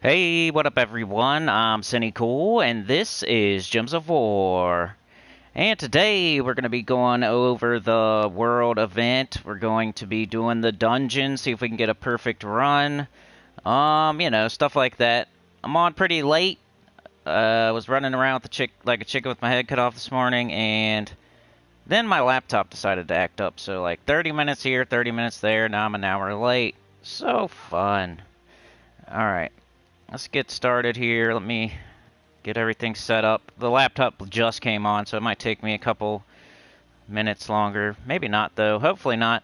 Hey, what up everyone? I'm Sinnycool, and this is Gems of War. And today we're going to be going over the world event. We're going to be doing the dungeon, see if we can get a perfect run. Stuff like that. I'm on pretty late. I was running around with the like a chicken with my head cut off this morning, and then my laptop decided to act up. So like 30 minutes here, 30 minutes there. Now I'm an hour late. So fun. Alright. Let's get started here. Let me get everything set up. The laptop just came on, so it might take me a couple minutes longer. Maybe not, though. Hopefully not.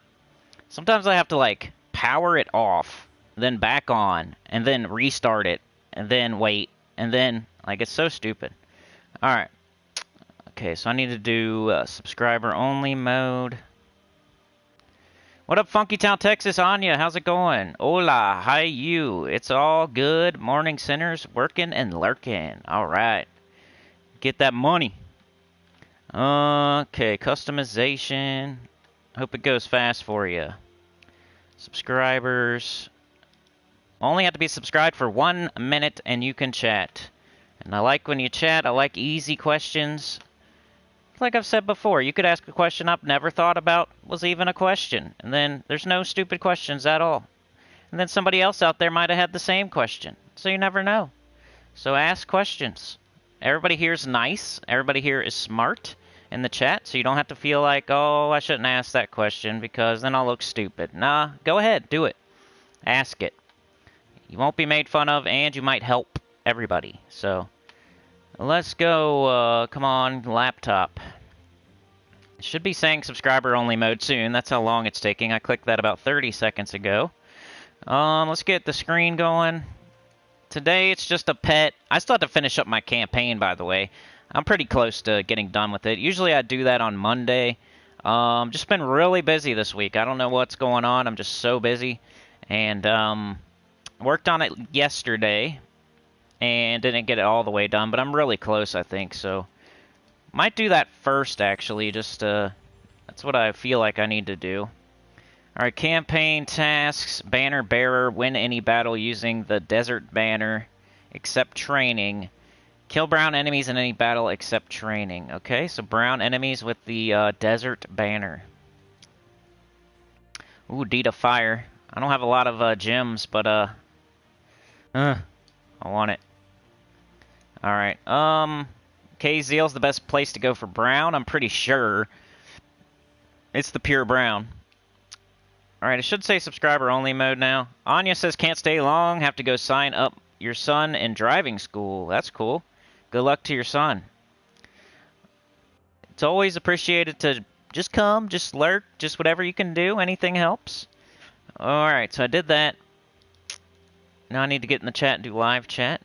Sometimes I have to, like, power it off, then back on, and then restart it, and then wait, and then, like, it's so stupid. Alright. Okay, so I need to do subscriber-only mode. What up, Funky Town, Texas? Anya, how's it going? Hola, hi you. It's all good. Morning sinners, working and lurking. All right. Get that money. Okay, customization. Hope it goes fast for you. Subscribers. Only have to be subscribed for 1 minute and you can chat. And I like when you chat. I like easy questions. Like I've said before, you could ask a question I've never thought about was even a question. And then there's no stupid questions at all. And then somebody else out there might have had the same question. So you never know. So ask questions. Everybody here is nice. Everybody here is smart in the chat. So you don't have to feel like, oh, I shouldn't ask that question because then I'll look stupid. Nah, go ahead. Do it. Ask it. You won't be made fun of and you might help everybody. So let's go, come on, laptop. It should be saying subscriber only mode soon. That's how long it's taking. I clicked that about 30 seconds ago. Let's get the screen going. Today it's just a pet. I still have to finish up my campaign, by the way. I'm pretty close to getting done with it. Usually I do that on Monday. Just been really busy this week. I don't know what's going on. I'm just so busy. And worked on it yesterday. And didn't get it all the way done, but I'm really close, I think, so might do that first, actually, just, that's what I feel like I need to do. Alright, campaign tasks, banner bearer, win any battle using the desert banner, except training, kill brown enemies in any battle except training. Okay, so brown enemies with the, desert banner. Ooh, Deed of Fire. I don't have a lot of, gems, but, I want it. Alright, KZL's the best place to go for brown, I'm pretty sure. It's the pure brown. Alright, it should say subscriber only mode now. Anya says can't stay long, have to go sign up your son in driving school. That's cool. Good luck to your son. It's always appreciated to just come, just lurk, just whatever you can do. Anything helps. Alright, so I did that. Now I need to get in the chat and do live chat.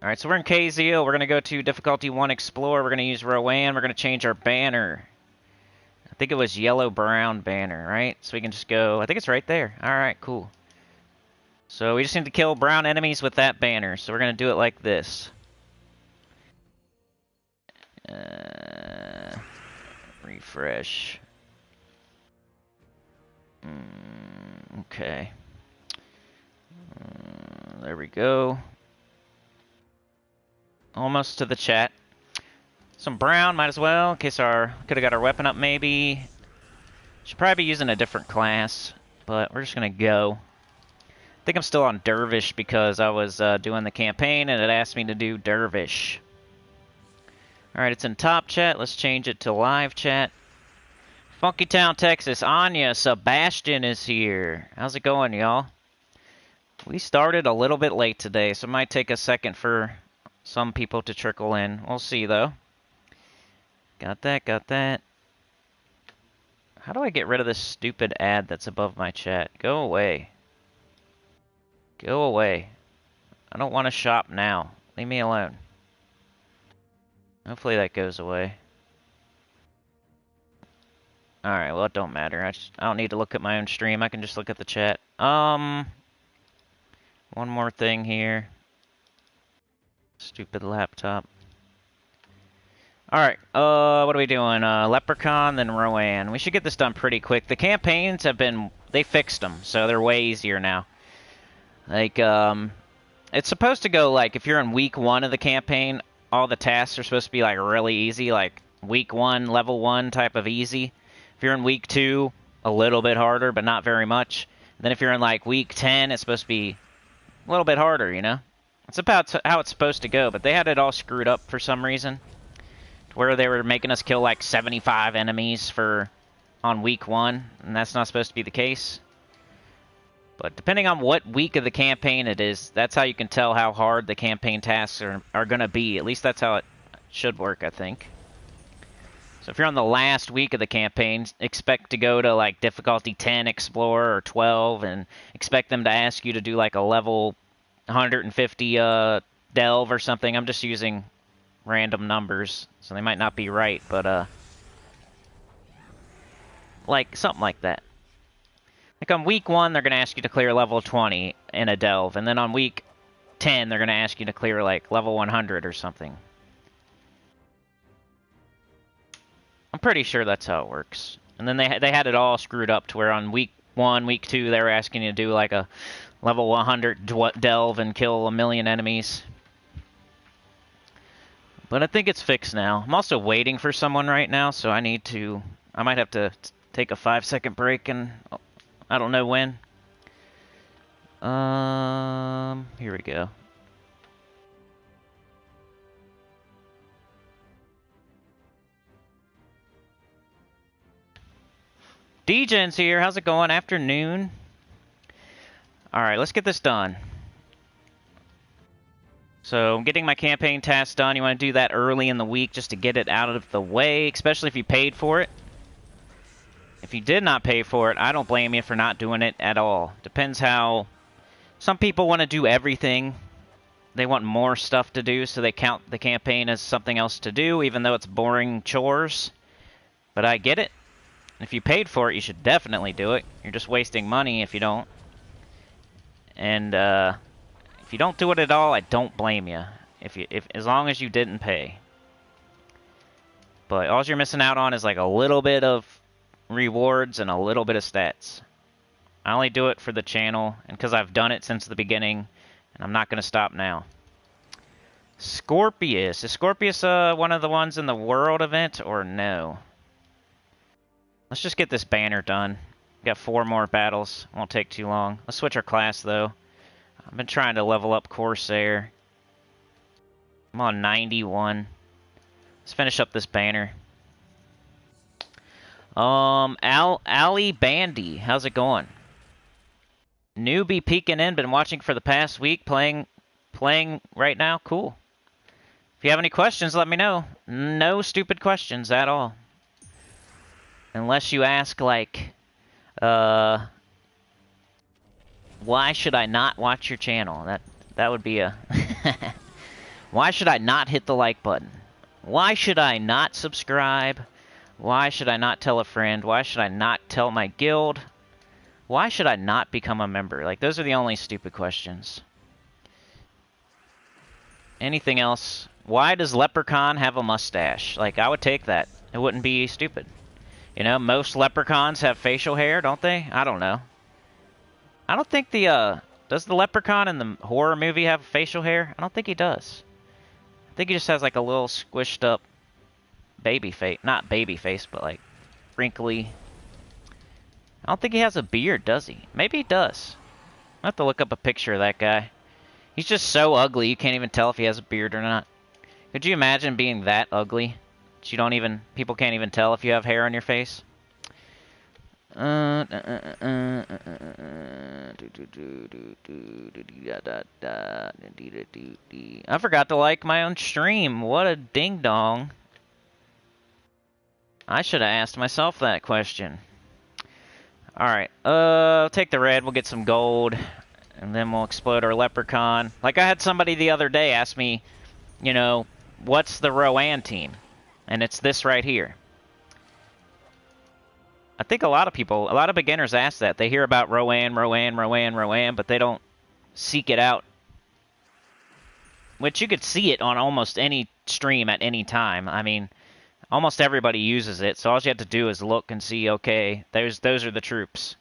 Alright, so we're in KZL. We're going to go to difficulty 1 Explore. We're going to use Rowan. We're going to change our banner. I think it was yellow-brown banner, right? So we can just go... I think it's right there. Alright, cool. So we just need to kill brown enemies with that banner. So we're going to do it like this. Refresh. Okay. There we go. Almost to the chat. Some brown, might as well, in case our... Could have got our weapon up, maybe. Should probably be using a different class, but we're just gonna go. I think I'm still on Dervish because I was doing the campaign and it asked me to do Dervish. Alright, it's in top chat. Let's change it to live chat. Funky Town, Texas. Anya, Sebastian is here. How's it going, y'all? We started a little bit late today, so it might take a second for some people to trickle in. We'll see, though. Got that, got that. How do I get rid of this stupid ad that's above my chat? Go away. Go away. I don't want to shop now. Leave me alone. Hopefully that goes away. Alright, well, it don't matter. I don't need to look at my own stream. I can just look at the chat. One more thing here. Stupid laptop. Alright, what are we doing? Leprechaun, then Rowan. We should get this done pretty quick. The campaigns have been... They fixed them, so they're way easier now. Like, it's supposed to go, like, if you're in week 1 of the campaign, all the tasks are supposed to be, like, really easy, like, week 1, level 1 type of easy. If you're in week 2, a little bit harder, but not very much. And then if you're in, like, week 10, it's supposed to be a little bit harder, you know? It's about how it's supposed to go, but they had it all screwed up for some reason. Where they were making us kill, like, 75 enemies on week 1, and that's not supposed to be the case. But depending on what week of the campaign it is, that's how you can tell how hard the campaign tasks are going to be. At least that's how it should work, I think. So if you're on the last week of the campaign, expect to go to, like, difficulty 10 Explorer or 12, and expect them to ask you to do, like, a level 150 Delve or something. I'm just using random numbers, so they might not be right, but, like, something like that. Like, on week 1, they're going to ask you to clear level 20 in a Delve, and then on week 10, they're going to ask you to clear, like, level 100 or something. I'm pretty sure that's how it works. And then they had it all screwed up to where on week 1, week 2, they were asking you to do, like, a level 100 Delve and kill 1,000,000 enemies. But I think it's fixed now. I'm also waiting for someone right now, so I might have to take a 5-second break, and I don't know when. Here we go. DJ's here. How's it going? Afternoon. All right, let's get this done. So I'm getting my campaign tasks done. You want to do that early in the week just to get it out of the way, especially if you paid for it. If you did not pay for it, I don't blame you for not doing it at all. Depends how... Some people want to do everything. They want more stuff to do, so they count the campaign as something else to do, even though it's boring chores. But I get it. If you paid for it, you should definitely do it. You're just wasting money if you don't. And, if you don't do it at all, I don't blame you. As long as you didn't pay. But all you're missing out on is, like, a little bit of rewards and a little bit of stats. I only do it for the channel, and because I've done it since the beginning, and I'm not going to stop now. Scorpius. Is Scorpius one of the ones in the World event, or no? Let's just get this banner done. We got 4 more battles. Won't take too long. Let's switch our class, though. I've been trying to level up Corsair. I'm on 91. Let's finish up this banner. Ali Bandy, how's it going? Newbie peeking in, been watching for the past week, playing right now. Cool. If you have any questions, let me know. No stupid questions at all. Unless you ask, like, why should I not watch your channel? That would be a... Why should I not hit the like button? Why should I not subscribe? Why should I not tell a friend? Why should I not tell my guild? Why should I not become a member? Like, those are the only stupid questions. Anything else? Why does Leprechaun have a mustache? Like, I would take that. It wouldn't be stupid. You know, most leprechauns have facial hair, don't they? I don't know. I don't think does the leprechaun in the horror movie have facial hair? I don't think he does. I think he just has, like, a little squished up baby face. Not baby face, but, like, wrinkly. I don't think he has a beard, does he? Maybe he does. I'll have to look up a picture of that guy. He's just so ugly, you can't even tell if he has a beard or not. Could you imagine being that ugly? That you don't even... People can't even tell if you have hair on your face? I forgot to like my own stream. What a ding-dong. I should have asked myself that question. Alright, take the red, we'll get some gold, and then we'll explode our leprechaun. Like, I had somebody the other day ask me, you know, what's the Rowan team? And it's this right here. I think a lot of beginners ask that. They hear about Rowan, but they don't seek it out. Which you could see it on almost any stream at any time. I mean, almost everybody uses it, so all you have to do is look and see, okay, those are the troops.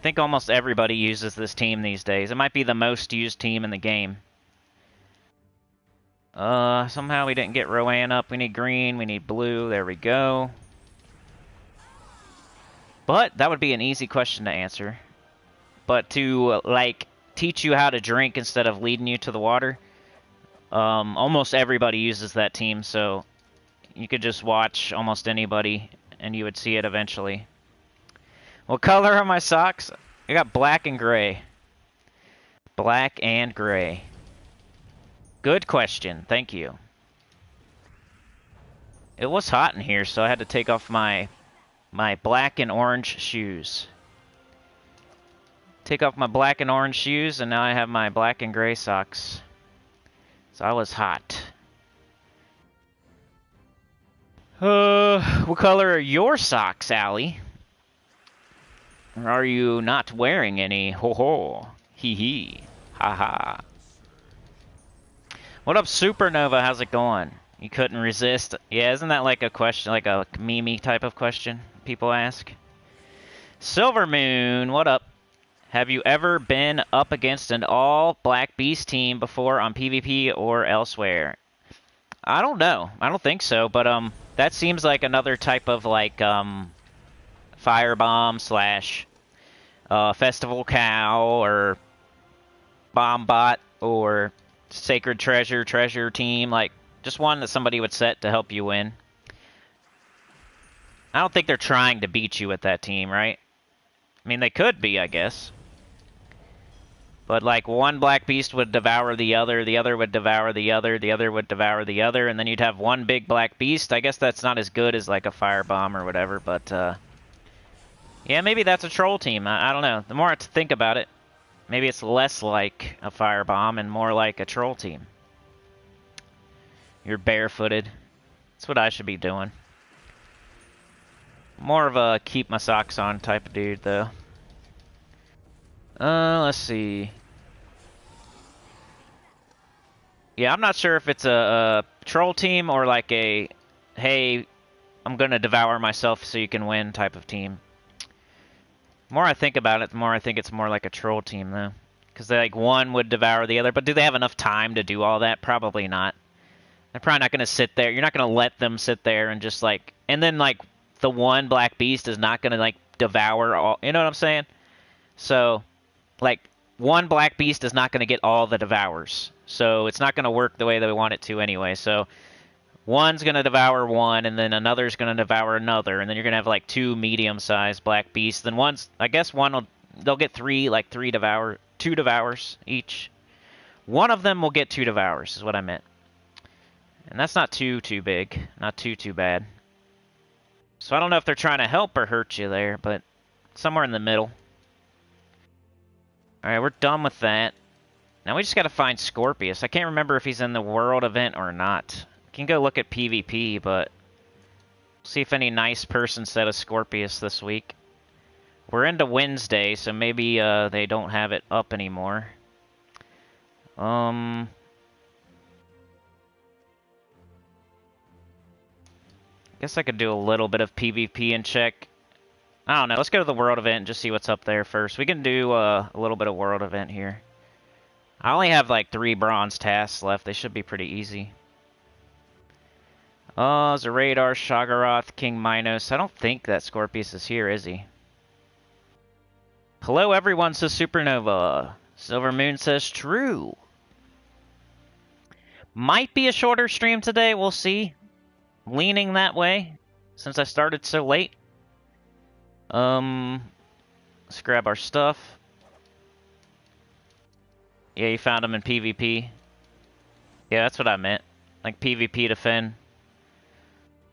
think almost everybody uses this team these days. It might be the most used team in the game. Somehow we didn't get Rowan up. We need green, we need blue. There we go. But that would be an easy question to answer. But to, like, teach you how to drink instead of leading you to the water, almost everybody uses that team, so you could just watch almost anybody and you would see it eventually. What color are my socks? I got black and gray. Black and gray. Good question. Thank you. It was hot in here, so I had to take off my black and orange shoes. Take off my black and orange shoes, and now I have my black and gray socks. So I was hot. What color are your socks, Allie? Or are you not wearing any? Ho ho. Hee hee. Ha ha. What up, Supernova? How's it going? You couldn't resist? Yeah, isn't that like a question, like a meme type of question people ask? Silver Moon, what up? Have you ever been up against an all-black beast team before on PvP or elsewhere? I don't know. I don't think so, but that seems like another type of like firebomb slash festival cow or bomb bot or sacred treasure team, like just one that somebody would set to help you win. I don't think they're trying to beat you with that team, right? I mean, they could be, I guess. But like one black beast would devour the other would devour the other would devour the other, and then you'd have one big black beast. I guess that's not as good as like a firebomb or whatever, but yeah, maybe that's a troll team. I don't know. The more I think about it, maybe it's less like a firebomb and more like a troll team. You're barefooted. That's what I should be doing. More of a keep my socks on type of dude, though. Let's see. Yeah, I'm not sure if it's a troll team or like a, hey, I'm gonna devour myself so you can win type of team. The more I think about it, the more I think it's more like a troll team, though. Because like one would devour the other, but do they have enough time to do all that? Probably not. They're probably not gonna sit there. You're not gonna let them sit there and just like, and then like the one black beast is not gonna like devour all. You know what I'm saying? So, like, one black beast is not going to get all the devours. So it's not going to work the way that we want it to anyway. So one's going to devour one, and then another's going to devour another, and then you're going to have, like, two medium-sized black beasts. Then one's, I guess they'll get two devours each. One of them will get two devours, is what I meant. And that's not too big. Not too bad. So I don't know if they're trying to help or hurt you there, but somewhere in the middle. Alright, we're done with that. Now we just gotta find Scorpius. I can't remember if he's in the world event or not. We can go look at PvP, but see if any nice person said a Scorpius this week. We're into Wednesday, so maybe they don't have it up anymore. Guess I could do a little bit of PvP and check. I don't know. Let's go to the world event and just see what's up there first. We can do a little bit of world event here. I only have like 3 bronze tasks left. They should be pretty easy. There's a Radar, Shagaroth, King Minos. I don't think that Scorpius is here, is he? Hello everyone, says Supernova. Silver Moon says true. Might be a shorter stream today, we'll see. Leaning that way, since I started so late. Let's grab our stuff. Yeah, you found him in PvP. Yeah, that's what I meant. Like PvP to Finn.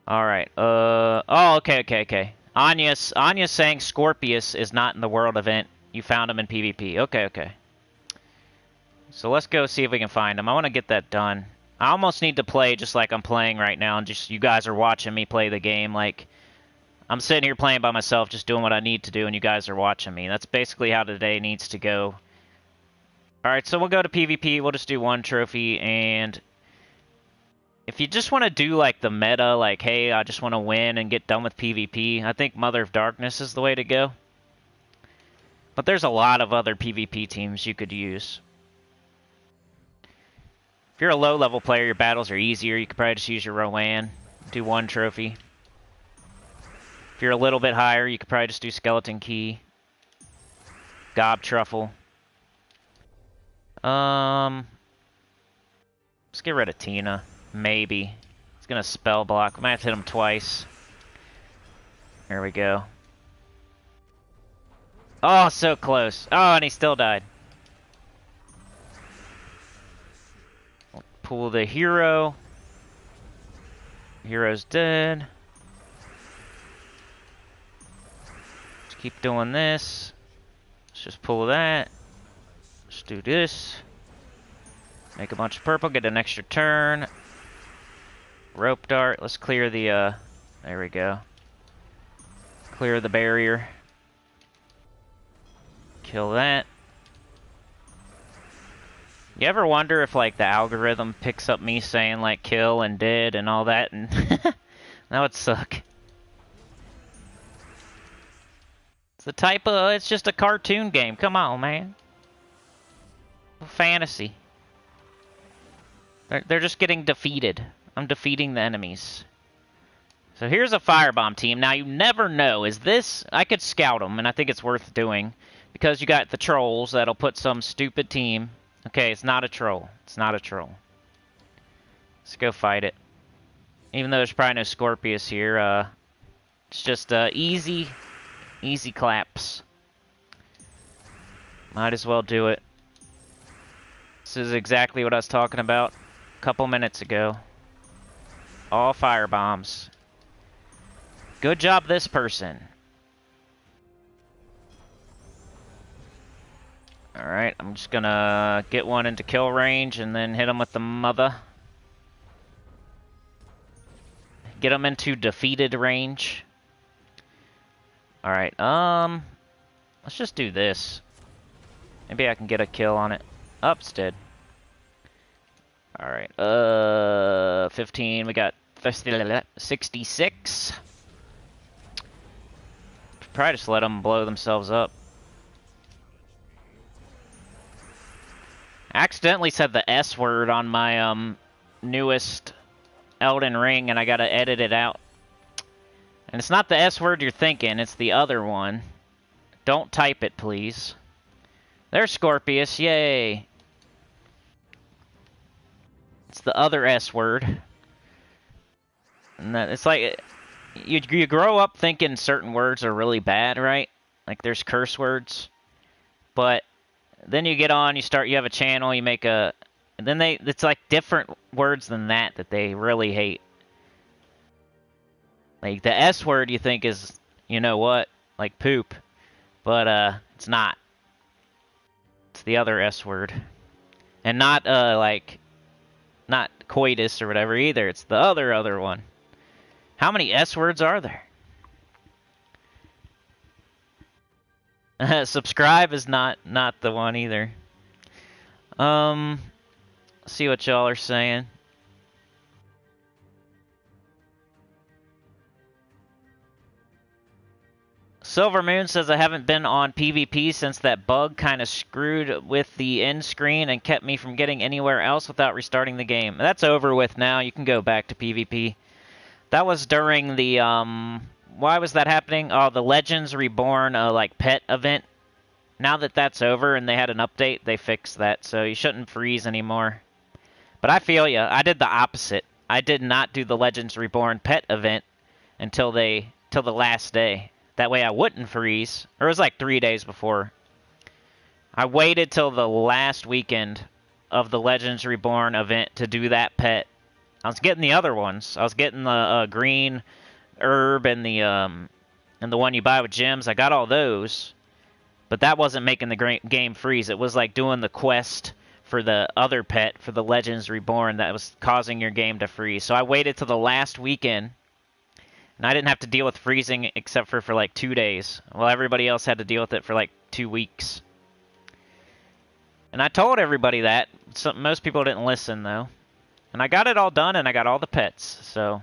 Alright, oh, okay. Anya's saying Scorpius is not in the world event. You found him in PvP. Okay. So let's go see if we can find him. I want to get that done. I almost need to play just like I'm playing right now, and just you guys are watching me play the game. Like, I'm sitting here playing by myself, just doing what I need to do, and you guys are watching me. That's basically how today needs to go. Alright, so we'll go to PvP. We'll just do 1 trophy, and if you just want to do, like, the meta, like, hey, I just want to win and get done with PvP, I think Mother of Darkness is the way to go. But there's a lot of other PvP teams you could use. If you're a low-level player, your battles are easier. You could probably just use your Rowan, do 1 trophy. If you're a little bit higher, you could probably just do Skeleton Key, Gob Truffle. Let's get rid of Tina. Maybe. It's gonna spell block. We might have to hit him twice. There we go. Oh, so close. Oh, and he still died. Pull the hero. Hero's dead. Let's keep doing this. Let's just pull that. Let's do this. Make a bunch of purple, get an extra turn. Rope dart. Let's clear the, there we go. Clear the barrier. Kill that. You ever wonder if, like, the algorithm picks up me saying, like, kill and dead and all that, and that would suck. It's the type of, it's just a cartoon game. Come on, man. Fantasy. They're just getting defeated. I'm defeating the enemies. So here's a firebomb team. Now, you never know. Is this... I could scout them, and I think it's worth doing. Because you got the trolls that'll put some stupid team. Okay, it's not a troll. It's not a troll. Let's go fight it. Even though there's probably no Scorpius here, it's just easy claps. Might as well do it. This is exactly what I was talking about a couple minutes ago. All fire bombs. Good job, this person. Alright, I'm just gonna get one into kill range and then hit him with the mother. Get him into defeated range. Alright, let's just do this. Maybe I can get a kill on it. Oh, it's dead. Alright, 15, we got 66. Probably just let them blow themselves up. I accidentally said the S word on my newest Elden Ring, and I gotta edit it out. And it's not the S word you're thinking, it's the other one. Don't type it, please. There's Scorpius, yay! It's the other S word. And that, it's like, you grow up thinking certain words are really bad, right? Like there's curse words. But then you get on, you have a channel, you make a... And then it's like different words than that they really hate. Like the S word you think is, you know what, like poop. But it's not. It's the other S word. And not not coitus or whatever either. It's the other one. How many S words are there? Subscribe is not the one either. See what y'all are saying. Silver Moon says I haven't been on PvP since that bug kind of screwed with the end screen and kept me from getting anywhere else without restarting the game. That's over with now. You can go back to PvP. That was during the why was that happening? Oh, the Legends Reborn like pet event. Now that that's over and they had an update, they fixed that, so you shouldn't freeze anymore. But I feel ya. I did the opposite. I did not do the Legends Reborn pet event until the last day. That way I wouldn't freeze. Or it was like 3 days before. I waited till the last weekend of the Legends Reborn event to do that pet. I was getting the other ones. I was getting the green herb and the one you buy with gems. I got all those. But that wasn't making the game freeze. It was like doing the quest for the other pet, for the Legends Reborn, that was causing your game to freeze. So I waited till the last weekend. And I didn't have to deal with freezing except for like 2 days. Well, everybody else had to deal with it for like 2 weeks. And I told everybody that. Most people didn't listen, though. And I got it all done, and I got all the pets, so...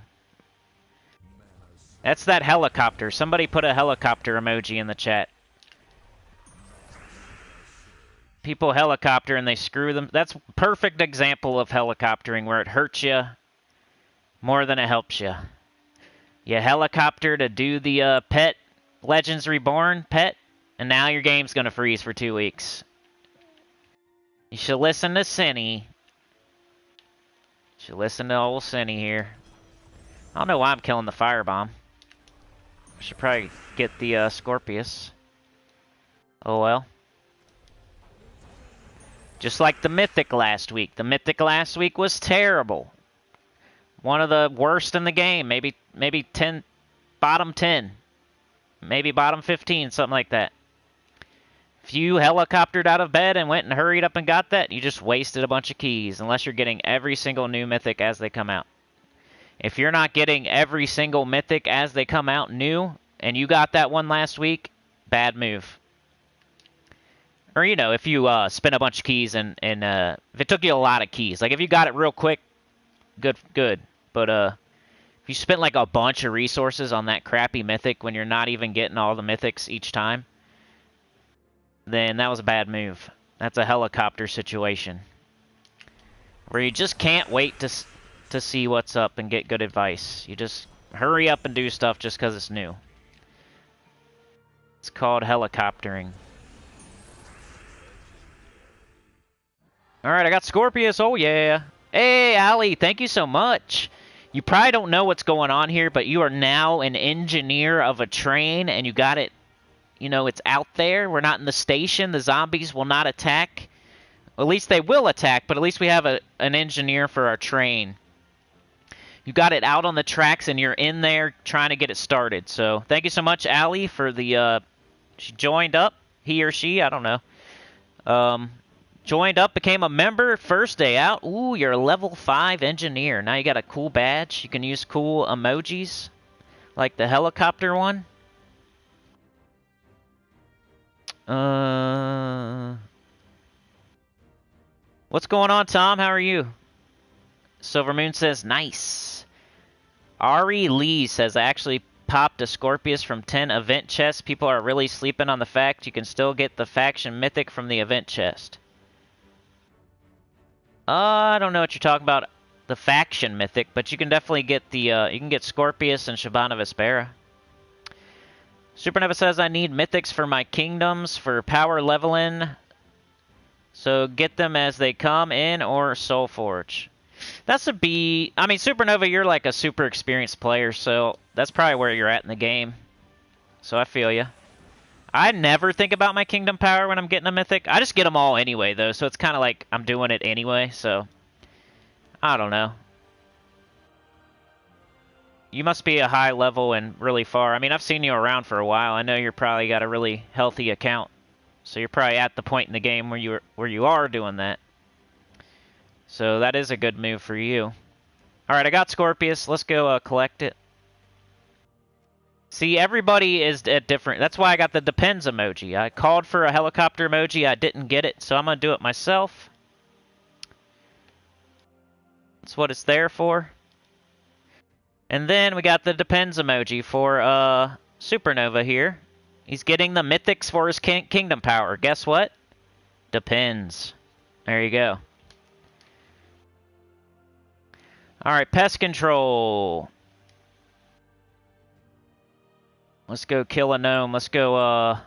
That's that helicopter. Somebody put a helicopter emoji in the chat. People helicopter and they screw them. That's a perfect example of helicoptering where it hurts you more than it helps you. You helicopter to do the pet Legends Reborn pet, and now your game's going to freeze for 2 weeks. You should listen to Sinny. You should listen to old Sinny here. I don't know why I'm killing the firebomb. I should probably get the Scorpius. Oh well. Just like the Mythic last week. The Mythic last week was terrible. One of the worst in the game. Maybe 10, bottom 10. Maybe bottom 15, something like that. If you helicoptered out of bed and went and hurried up and got that, you just wasted a bunch of keys, unless you're getting every single new Mythic as they come out. If you're not getting every single Mythic as they come out new, and you got that one last week, bad move. Or, you know, if you spent a bunch of keys and if it took you a lot of keys. Like, if you got it real quick, good. But if you spent, like, a bunch of resources on that crappy Mythic when you're not even getting all the Mythics each time, then that was a bad move. That's a helicopter situation. Where you just can't wait to see what's up and get good advice. You just hurry up and do stuff just because it's new. It's called helicoptering. Alright, I got Scorpius. Oh, yeah. Hey, Ali, thank you so much. You probably don't know what's going on here, but you are now an engineer of a train, and you got it, you know, it's out there. We're not in the station. The zombies will not attack. Well, at least they will attack, but at least we have an engineer for our train. You got it out on the tracks, and you're in there trying to get it started. So, thank you so much, Ali, for the, she joined up. He or she, I don't know. Joined up, became a member, first day out. Ooh, you're a level 5 engineer. Now you got a cool badge. You can use cool emojis, like the helicopter one. What's going on, Tom? How are you? Silvermoon says, nice. Ari Lee says, I actually popped a Scorpius from 10 event chests. People are really sleeping on the fact you can still get the faction mythic from the event chest. I don't know what you're talking about, the faction mythic, but you can definitely get the, you can get Scorpius and Shabana Vespera. Supernova says, I need mythics for my kingdoms for power leveling, so get them as they come in or Soulforge. That's a B. I mean, Supernova, you're like a super experienced player, so that's probably where you're at in the game. So I feel you. I never think about my kingdom power when I'm getting a mythic. I just get them all anyway, though, so it's kind of like I'm doing it anyway, so I don't know. You must be a high level and really far. I mean, I've seen you around for a while. I know you're probably got a really healthy account, so you're probably at the point in the game where you are doing that. So that is a good move for you. All right, I got Scorpius. Let's go collect it. See, everybody is at different... That's why I got the depends emoji. I called for a helicopter emoji. I didn't get it, so I'm going to do it myself. That's what it's there for. And then we got the depends emoji for Supernova here. He's getting the mythics for his kingdom power. Guess what? Depends. There you go. Alright, pest control. Let's go kill a gnome. Let's go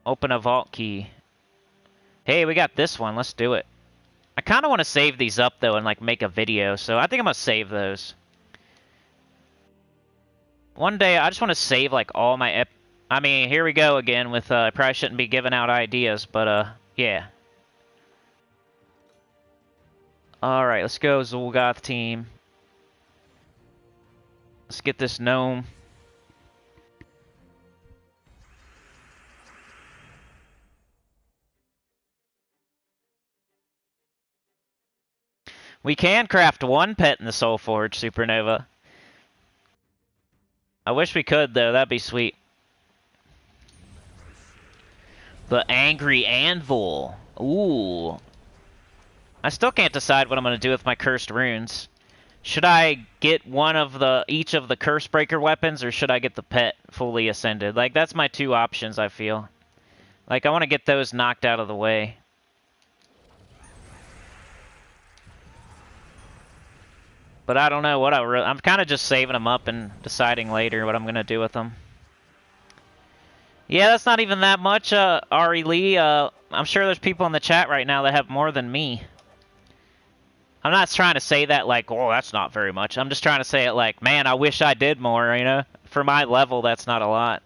open a vault key. Hey, we got this one. Let's do it. I kind of want to save these up, though, and like make a video, so I think I'm going to save those. One day, I just want to save like all my... I mean, here we go again with... I probably shouldn't be giving out ideas, but yeah. Alright, let's go, Zulgoth team. Let's get this gnome. We can craft one pet in the Soulforge, Supernova. I wish we could, though. That'd be sweet. The Angry Anvil. Ooh. I still can't decide what I'm going to do with my cursed runes. Should I get one of each of the curse breaker weapons, or should I get the pet fully ascended? Like, that's my two options, I feel. Like, I want to get those knocked out of the way. But I don't know what I'm kind of just saving them up and deciding later what I'm going to do with them. Yeah, that's not even that much, Ari Lee. I'm sure there's people in the chat right now that have more than me. I'm not trying to say that like, oh, that's not very much. I'm just trying to say it like, man, I wish I did more, you know? For my level, that's not a lot.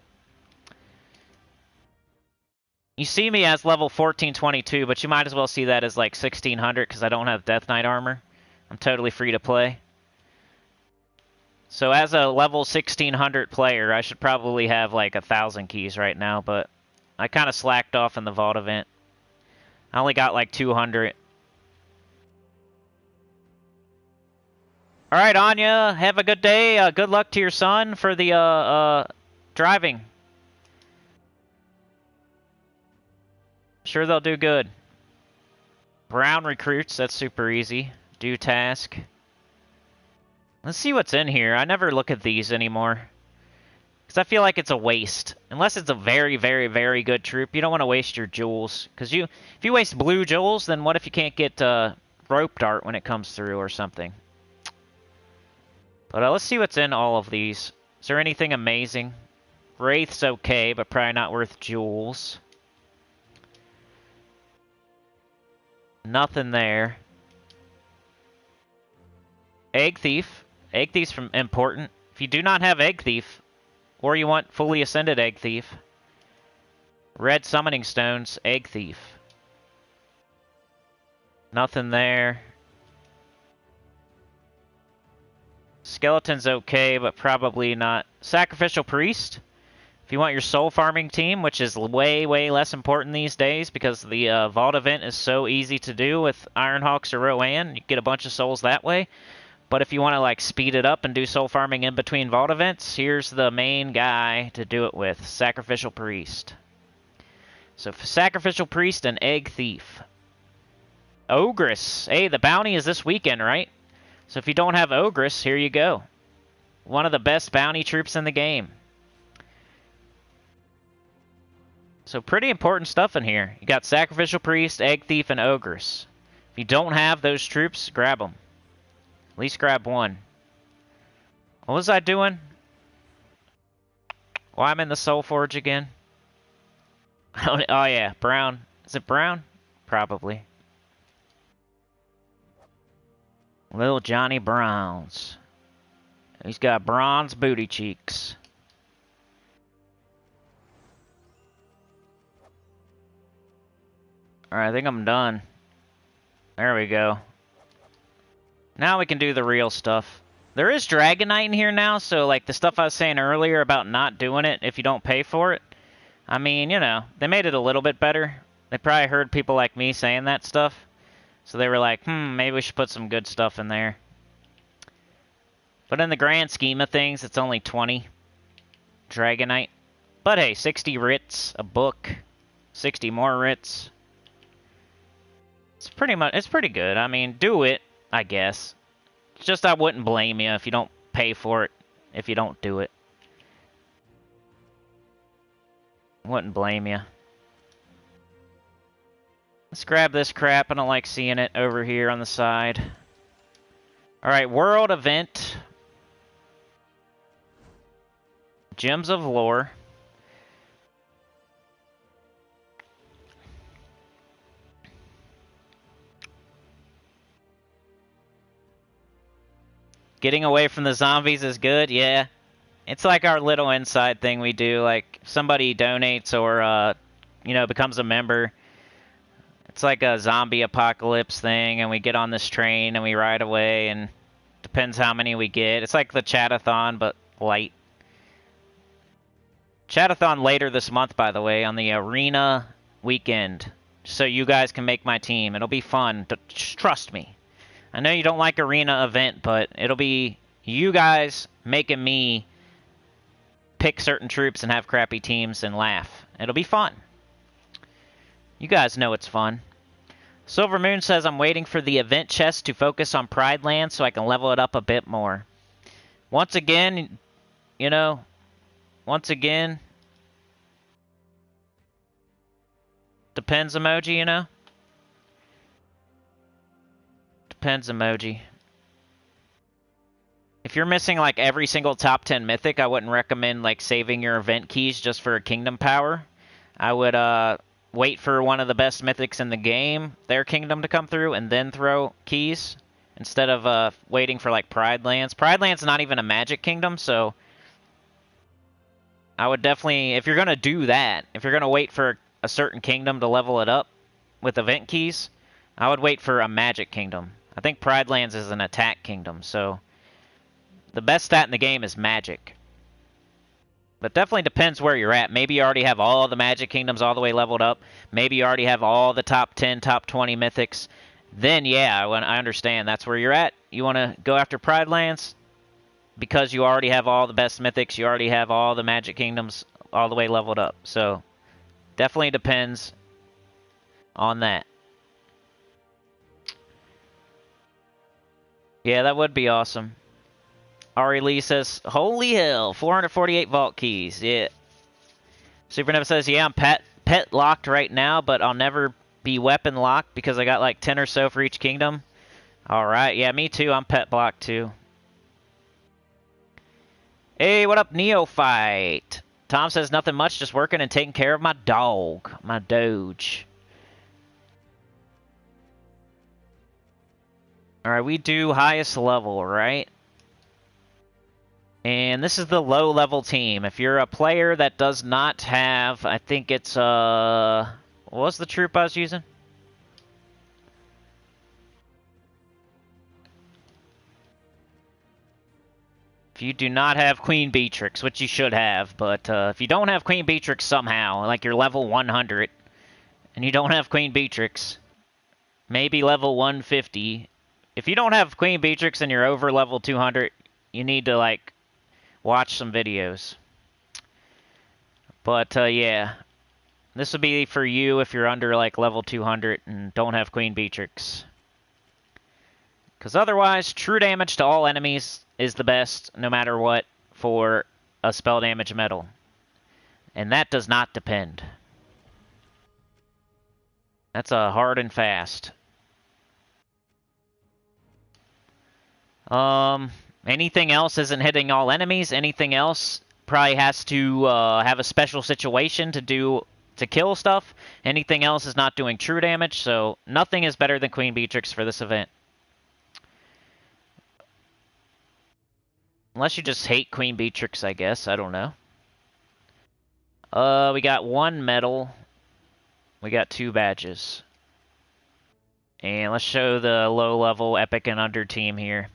You see me as level 1422, but you might as well see that as like 1600 because I don't have Death Knight armor. I'm totally free to play. So as a level 1600 player, I should probably have like 1,000 keys right now, but I kind of slacked off in the Vault event. I only got like 200. All right, Anya, have a good day. Good luck to your son for the driving. Sure they'll do good. Brown recruits, that's super easy. Do task. Let's see what's in here. I never look at these anymore. Because I feel like it's a waste. Unless it's a very, very, very good troop. You don't want to waste your jewels. Because if you waste blue jewels, then what if you can't get rope dart when it comes through or something? But let's see what's in all of these. Is there anything amazing? Wraith's okay, but probably not worth jewels. Nothing there. Egg Thief. Egg Thief's important. If you do not have Egg Thief, or you want fully ascended Egg Thief, red summoning stones, Egg Thief. Nothing there. Skeleton's okay, but probably not. Sacrificial Priest. If you want your soul farming team, which is way, way less important these days because the Vault event is so easy to do with Ironhawks or Rowan. You get a bunch of souls that way. But if you want to like speed it up and do soul farming in between Vault events, here's the main guy to do it with. Sacrificial Priest. So Sacrificial Priest and Egg Thief. Ogress. Hey, the bounty is this weekend, right? So if you don't have Ogress, here you go. One of the best bounty troops in the game. So pretty important stuff in here. You got Sacrificial Priest, Egg Thief, and Ogress. If you don't have those troops, grab them. At least grab one. What was I doing? Why I'm in the Soul Forge again? Oh yeah, brown. Is it brown? Probably. Little Johnny Browns. He's got bronze booty cheeks. Alright, I think I'm done. There we go. Now we can do the real stuff. There is Dragonite in here now, so like the stuff I was saying earlier about not doing it if you don't pay for it. I mean, you know, they made it a little bit better. They probably heard people like me saying that stuff. So they were like, maybe we should put some good stuff in there. But in the grand scheme of things, it's only 20 Dragonite. But hey, 60 writs, a book, 60 more writs. It's pretty good. I mean, do it, I guess. It's just I wouldn't blame you if you don't pay for it, if you don't do it. Wouldn't blame you. Let's grab this crap. I don't like seeing it over here on the side. Alright, world event. Gems of Lore. Getting away from the zombies is good, yeah. It's like our little inside thing we do. Like, if somebody donates or, you know, becomes a member, it's like a zombie apocalypse thing, and we get on this train and we ride away, and depends how many we get. It's like the Chatathon, but light. Chatathon later this month, by the way, on the arena weekend, so you guys can make my team. It'll be fun. Just trust me. I know you don't like arena event, but it'll be you guys making me pick certain troops and have crappy teams and laugh. It'll be fun. You guys know it's fun. Silver Moon says, I'm waiting for the event chest to focus on Pride Land so I can level it up a bit more. Once again, you know, Depends emoji, you know? Depends emoji. If you're missing like every single top 10 mythic, I wouldn't recommend like saving your event keys just for a kingdom power. I would wait for one of the best mythics in the game, their kingdom to come through, and then throw keys instead of waiting for like Pride Lands. Pride Lands not even a magic kingdom, so I would definitely, if you're going to do that, if you're going to wait for a certain kingdom to level it up with event keys, I would wait for a magic kingdom. I think Pride Lands is an attack kingdom, so the best stat in the game is magic. But definitely depends where you're at. Maybe you already have all the magic kingdoms all the way leveled up. Maybe you already have all the top 10, top 20 mythics. Then, yeah, I understand that's where you're at. You want to go after Pride Lands because you already have all the best mythics. You already have all the magic kingdoms all the way leveled up. So, definitely depends on that. Yeah, that would be awesome. Ari Lee says, holy hell, 448 vault keys. Yeah. Supernova says, yeah, I'm pet locked right now, but I'll never be weapon locked because I got like 10 or so for each kingdom. Alright, yeah, me too. I'm pet blocked too. Hey, what up, Neophyte? Tom says, nothing much, just working and taking care of my dog. My Doge. Alright, we do highest level, right? And this is the low-level team. If you're a player that does not have, I think it's, what was the troop I was using? If you do not have Queen Beatrix, which you should have, but if you don't have Queen Beatrix somehow, like you're level 100, and you don't have Queen Beatrix, maybe level 150. If you don't have Queen Beatrix and you're over level 200, you need to, like, watch some videos. But, yeah. This would be for you if you're under, like, level 200 and don't have Queen Beatrix. Because otherwise, true damage to all enemies is the best, no matter what, for a spell damage medal. And that does not depend. That's a hard and fast. Anything else isn't hitting all enemies. Anything else probably has to have a special situation to kill stuff. Anything else is not doing true damage, so nothing is better than Queen Beatrix for this event. Unless you just hate Queen Beatrix, I guess. I don't know. We got 1 medal. We got 2 badges. And let's show the low-level Epic and Under team here.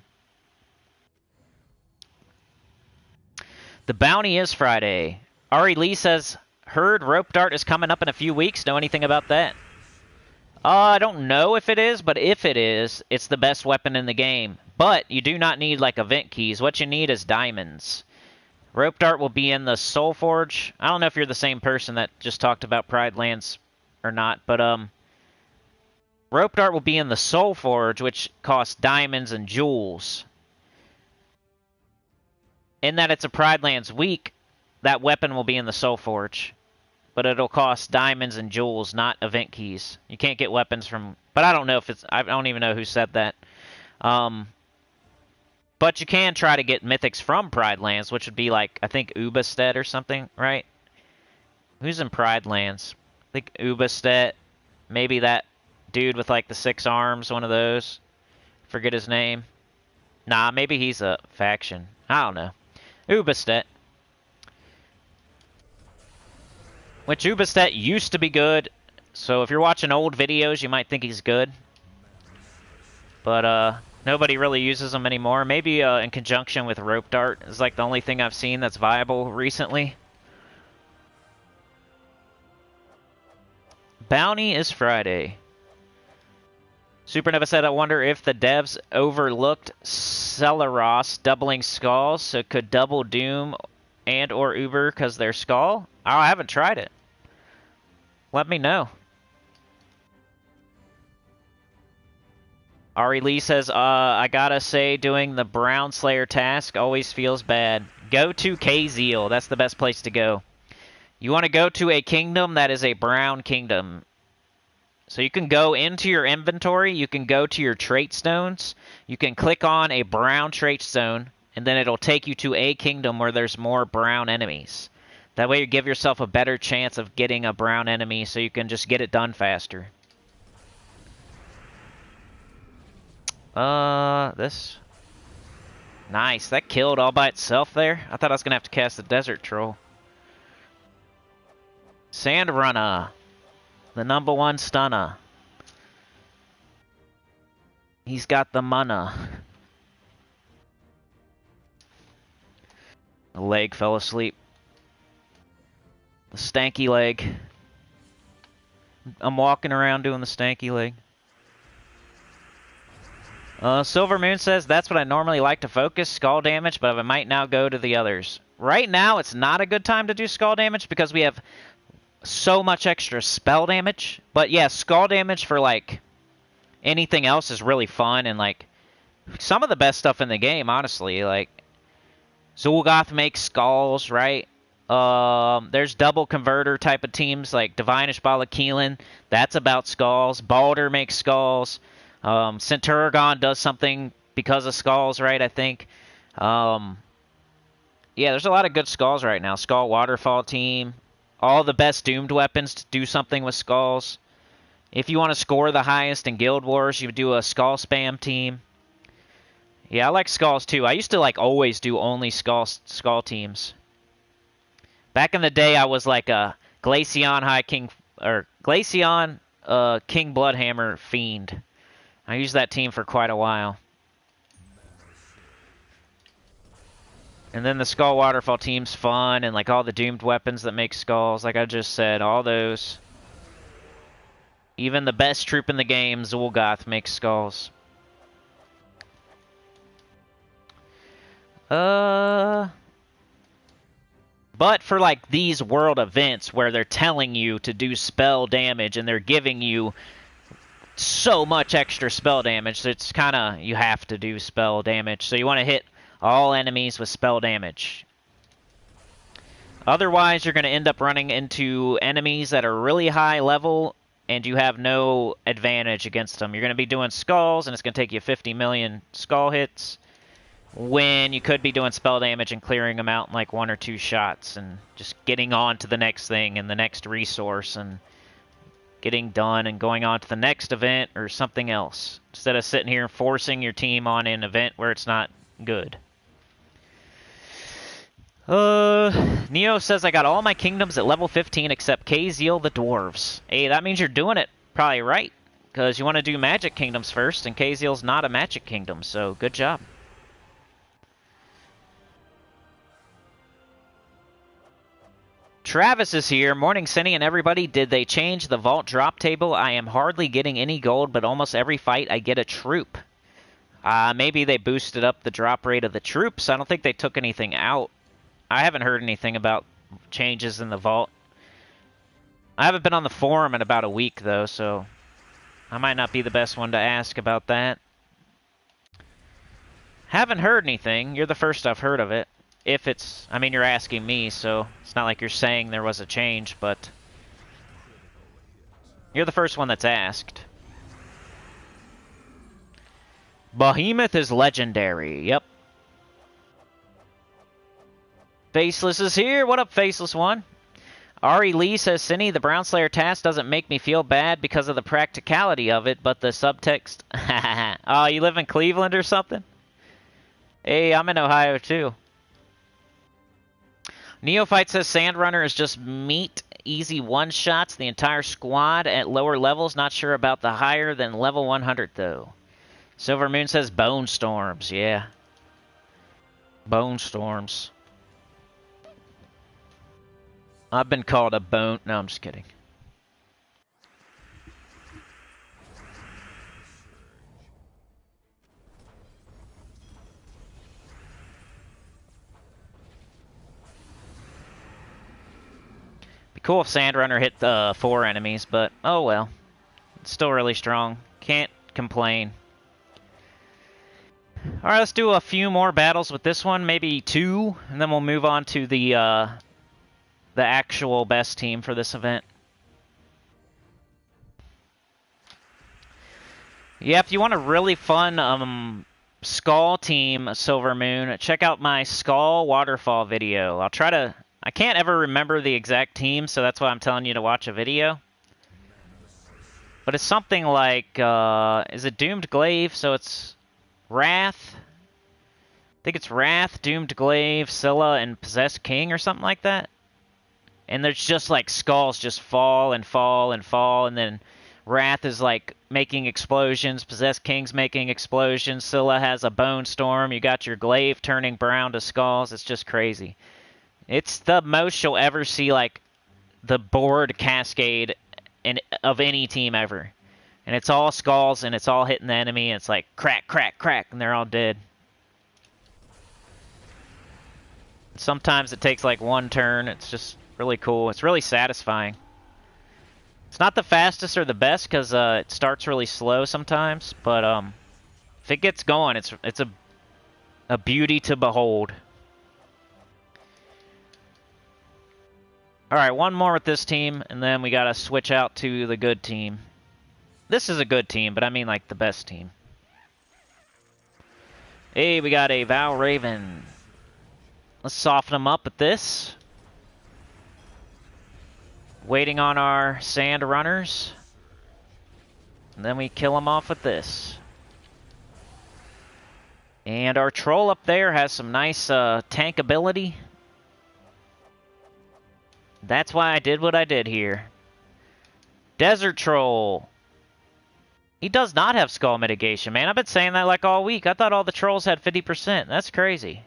The bounty is Friday. Ari Lee says, heard Rope Dart is coming up in a few weeks. Know anything about that? I don't know if it is, but if it is, it's the best weapon in the game. But you do not need, like, event keys. What you need is diamonds. Rope Dart will be in the Soul Forge. I don't know if you're the same person that just talked about Pride Lands or not, but, Rope Dart will be in the Soul Forge, which costs diamonds and jewels. In that it's a Pride Lands week, that weapon will be in the Soul Forge. But it'll cost diamonds and jewels, not event keys. You can't get weapons from... But I don't know if it's... I don't even know who said that. But you can try to get mythics from Pride Lands, which would be like, I think, Ubastet or something, right? Who's in Pride Lands? I think Ubastet. Maybe that dude with, like, the 6 arms, one of those. Forget his name. Nah, maybe he's a faction. I don't know. Ubastet. Which Ubastet used to be good, so if you're watching old videos, you might think he's good. But, nobody really uses him anymore. Maybe, in conjunction with Rope Dart is, like, the only thing I've seen that's viable recently. Bounty is Friday. Supernova said, I wonder if the devs overlooked Celeros doubling skulls, so could double Doom and or Uber because they're skull? Oh, I haven't tried it. Let me know. Ari Lee says, I gotta say, doing the Brown Slayer task always feels bad. Go to Kazeel. That's the best place to go. You want to go to a kingdom that is a brown kingdom. So you can go into your inventory, you can go to your trait stones, you can click on a brown trait stone, and then it'll take you to a kingdom where there's more brown enemies. That way you give yourself a better chance of getting a brown enemy so you can just get it done faster. This... Nice, that killed all by itself there. I thought I was going to have to cast the Desert Troll. Sand Runner. The #1 stunner. He's got the mana. The leg fell asleep. The stanky leg. I'm walking around doing the stanky leg. Silver Moon says, that's what I normally like to focus, skull damage, but I might now go to the others. Right now, it's not a good time to do skull damage because we have so much extra spell damage. But yeah, skull damage for, like, anything else is really fun and, like, some of the best stuff in the game, honestly. Like, Zul'Goth makes skulls, right? There's double converter type of teams like Divinish Balakeelan. That's about skulls. Baldur makes skulls. Centurion does something because of skulls, right, I think. Yeah, there's a lot of good skulls right now. Skull Waterfall team. All the best doomed weapons to do something with skulls. If you want to score the highest in Guild Wars, you do a skull spam team. Yeah, I like skulls too. I used to like always do only skull teams. Back in the day, I was like a Glaceon High King or Glaceon King Bloodhammer fiend. I used that team for quite a while. And then the Skull Waterfall team's fun, and like all the doomed weapons that make skulls, like I just said, all those. Even the best troop in the game, Zul'Goth, makes skulls. But for like these world events where they're telling you to do spell damage and they're giving you so much extra spell damage, so it's kind of, you have to do spell damage. So you want to hit all enemies with spell damage. Otherwise, you're going to end up running into enemies that are really high level and you have no advantage against them. You're going to be doing skulls and it's going to take you 50 million skull hits when you could be doing spell damage and clearing them out in like 1 or 2 shots and just getting on to the next thing and the next resource and getting done and going on to the next event or something else, instead of sitting here and forcing your team on an event where it's not good. Neo says, I got all my kingdoms at level 15 except Kazeel the Dwarves. Hey, that means you're doing it probably right, because you want to do magic kingdoms first, and Kazeel's not a magic kingdom, so good job. Travis is here. Morning, Sinny and everybody. Did they change the vault drop table? I am hardly getting any gold, but almost every fight I get a troop. Maybe they boosted up the drop rate of the troops. I don't think they took anything out. I haven't heard anything about changes in the vault. I haven't been on the forum in about a week, though, so I might not be the best one to ask about that. Haven't heard anything. You're the first I've heard of it. If it's, I mean, you're asking me, so it's not like you're saying there was a change, but you're the first one that's asked. Behemoth is legendary. Yep. Faceless is here. What up, Faceless One? Ari Lee says, Sinny, the Brown Slayer task doesn't make me feel bad because of the practicality of it, but the subtext... Oh, you live in Cleveland or something? Hey, I'm in Ohio, too. Neophyte says Sandrunner is just meat, easy one-shots, the entire squad at lower levels. Not sure about the higher than level 100, though. Silver Moon says Bone Storms, yeah. Bone Storms. I've been called a bone... No, I'm just kidding. Be cool if Sandrunner hit the 4 enemies, but oh well. It's still really strong. Can't complain. Alright, let's do a few more battles with this one, maybe 2, and then we'll move on to the actual best team for this event. Yeah, if you want a really fun Skull team Silver Moon, check out my Skull waterfall video. I can't ever remember the exact team, so that's why I'm telling you to watch a video. But it's something like, is it Doomed Glaive? So it's Wrath. I think it's Wrath, Doomed Glaive, Scylla, and Possessed King or something like that. And there's just like skulls just fall and fall and fall, and then Wrath is like making explosions, Possessed King's making explosions, Scylla has a bone storm, you got your glaive turning brown to skulls. It's just crazy. It's the most you'll ever see like the board cascade of any team ever. And it's all skulls and it's all hitting the enemy, and it's like crack, crack, crack, and they're all dead. Sometimes it takes like one turn. It's just really cool. It's really satisfying. It's not the fastest or the best because it starts really slow sometimes, but if it gets going, it's a beauty to behold. All right, one more with this team, and then we gotta switch out to the good team. This is a good team, but I mean like the best team. Hey, we got a Val Raven. Let's soften them up with this. Waiting on our sand runners. And then we kill them off with this. And our troll up there has some nice tank ability. That's why I did what I did here. Desert Troll. He does not have skull mitigation, man. I've been saying that like all week. I thought all the trolls had 50%. That's crazy.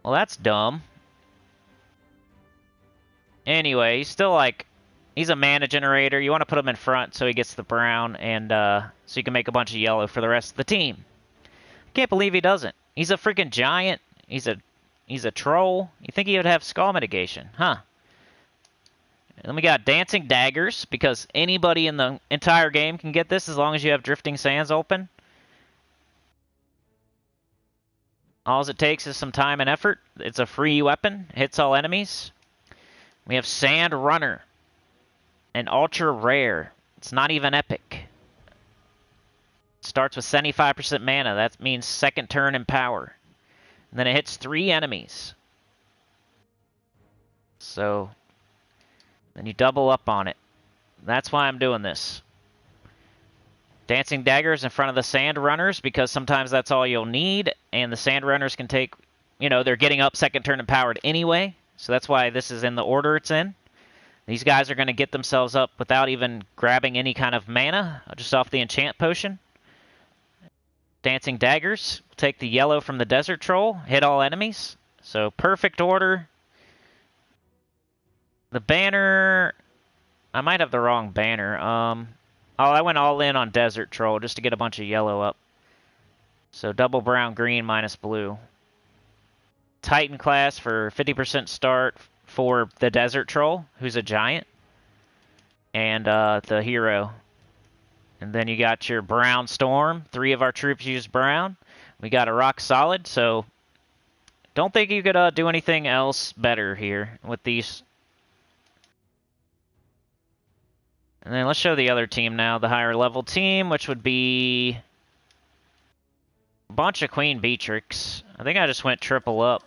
Well, that's dumb. Anyway, he's still like, he's a mana generator. You want to put him in front so he gets the brown, and so you can make a bunch of yellow for the rest of the team. I can't believe he doesn't. He's a freaking giant. He's a troll. You think he would have skull mitigation, huh? And then we got Dancing Daggers, because anybody in the entire game can get this as long as you have Drifting Sands open. All it takes is some time and effort. It's a free weapon. Hits all enemies. We have Sand Runner. An ultra rare. It's not even epic. Starts with 75% mana. That means second turn in power. And then it hits 3 enemies. So then you double up on it. That's why I'm doing this. Dancing Daggers in front of the Sand Runners, because sometimes that's all you'll need, and the Sand Runners can take, you know, they're getting up second turn empowered anyway, so that's why this is in the order it's in. These guys are going to get themselves up without even grabbing any kind of mana, just off the enchant potion. Dancing Daggers, take the yellow from the Desert Troll, hit all enemies, so perfect order. The banner, I might have the wrong banner. Oh, I went all in on Desert Troll just to get a bunch of yellow up. So double brown, green, minus blue. Titan class for 50% start for the Desert Troll, who's a giant. And the hero. And then you got your Brown Storm. 3 of our troops use brown. We got a Rock Solid, so don't think you could do anything else better here with these. And then let's show the other team now, the higher level team, which would be a bunch of Queen Beatrix. I think I just went triple up.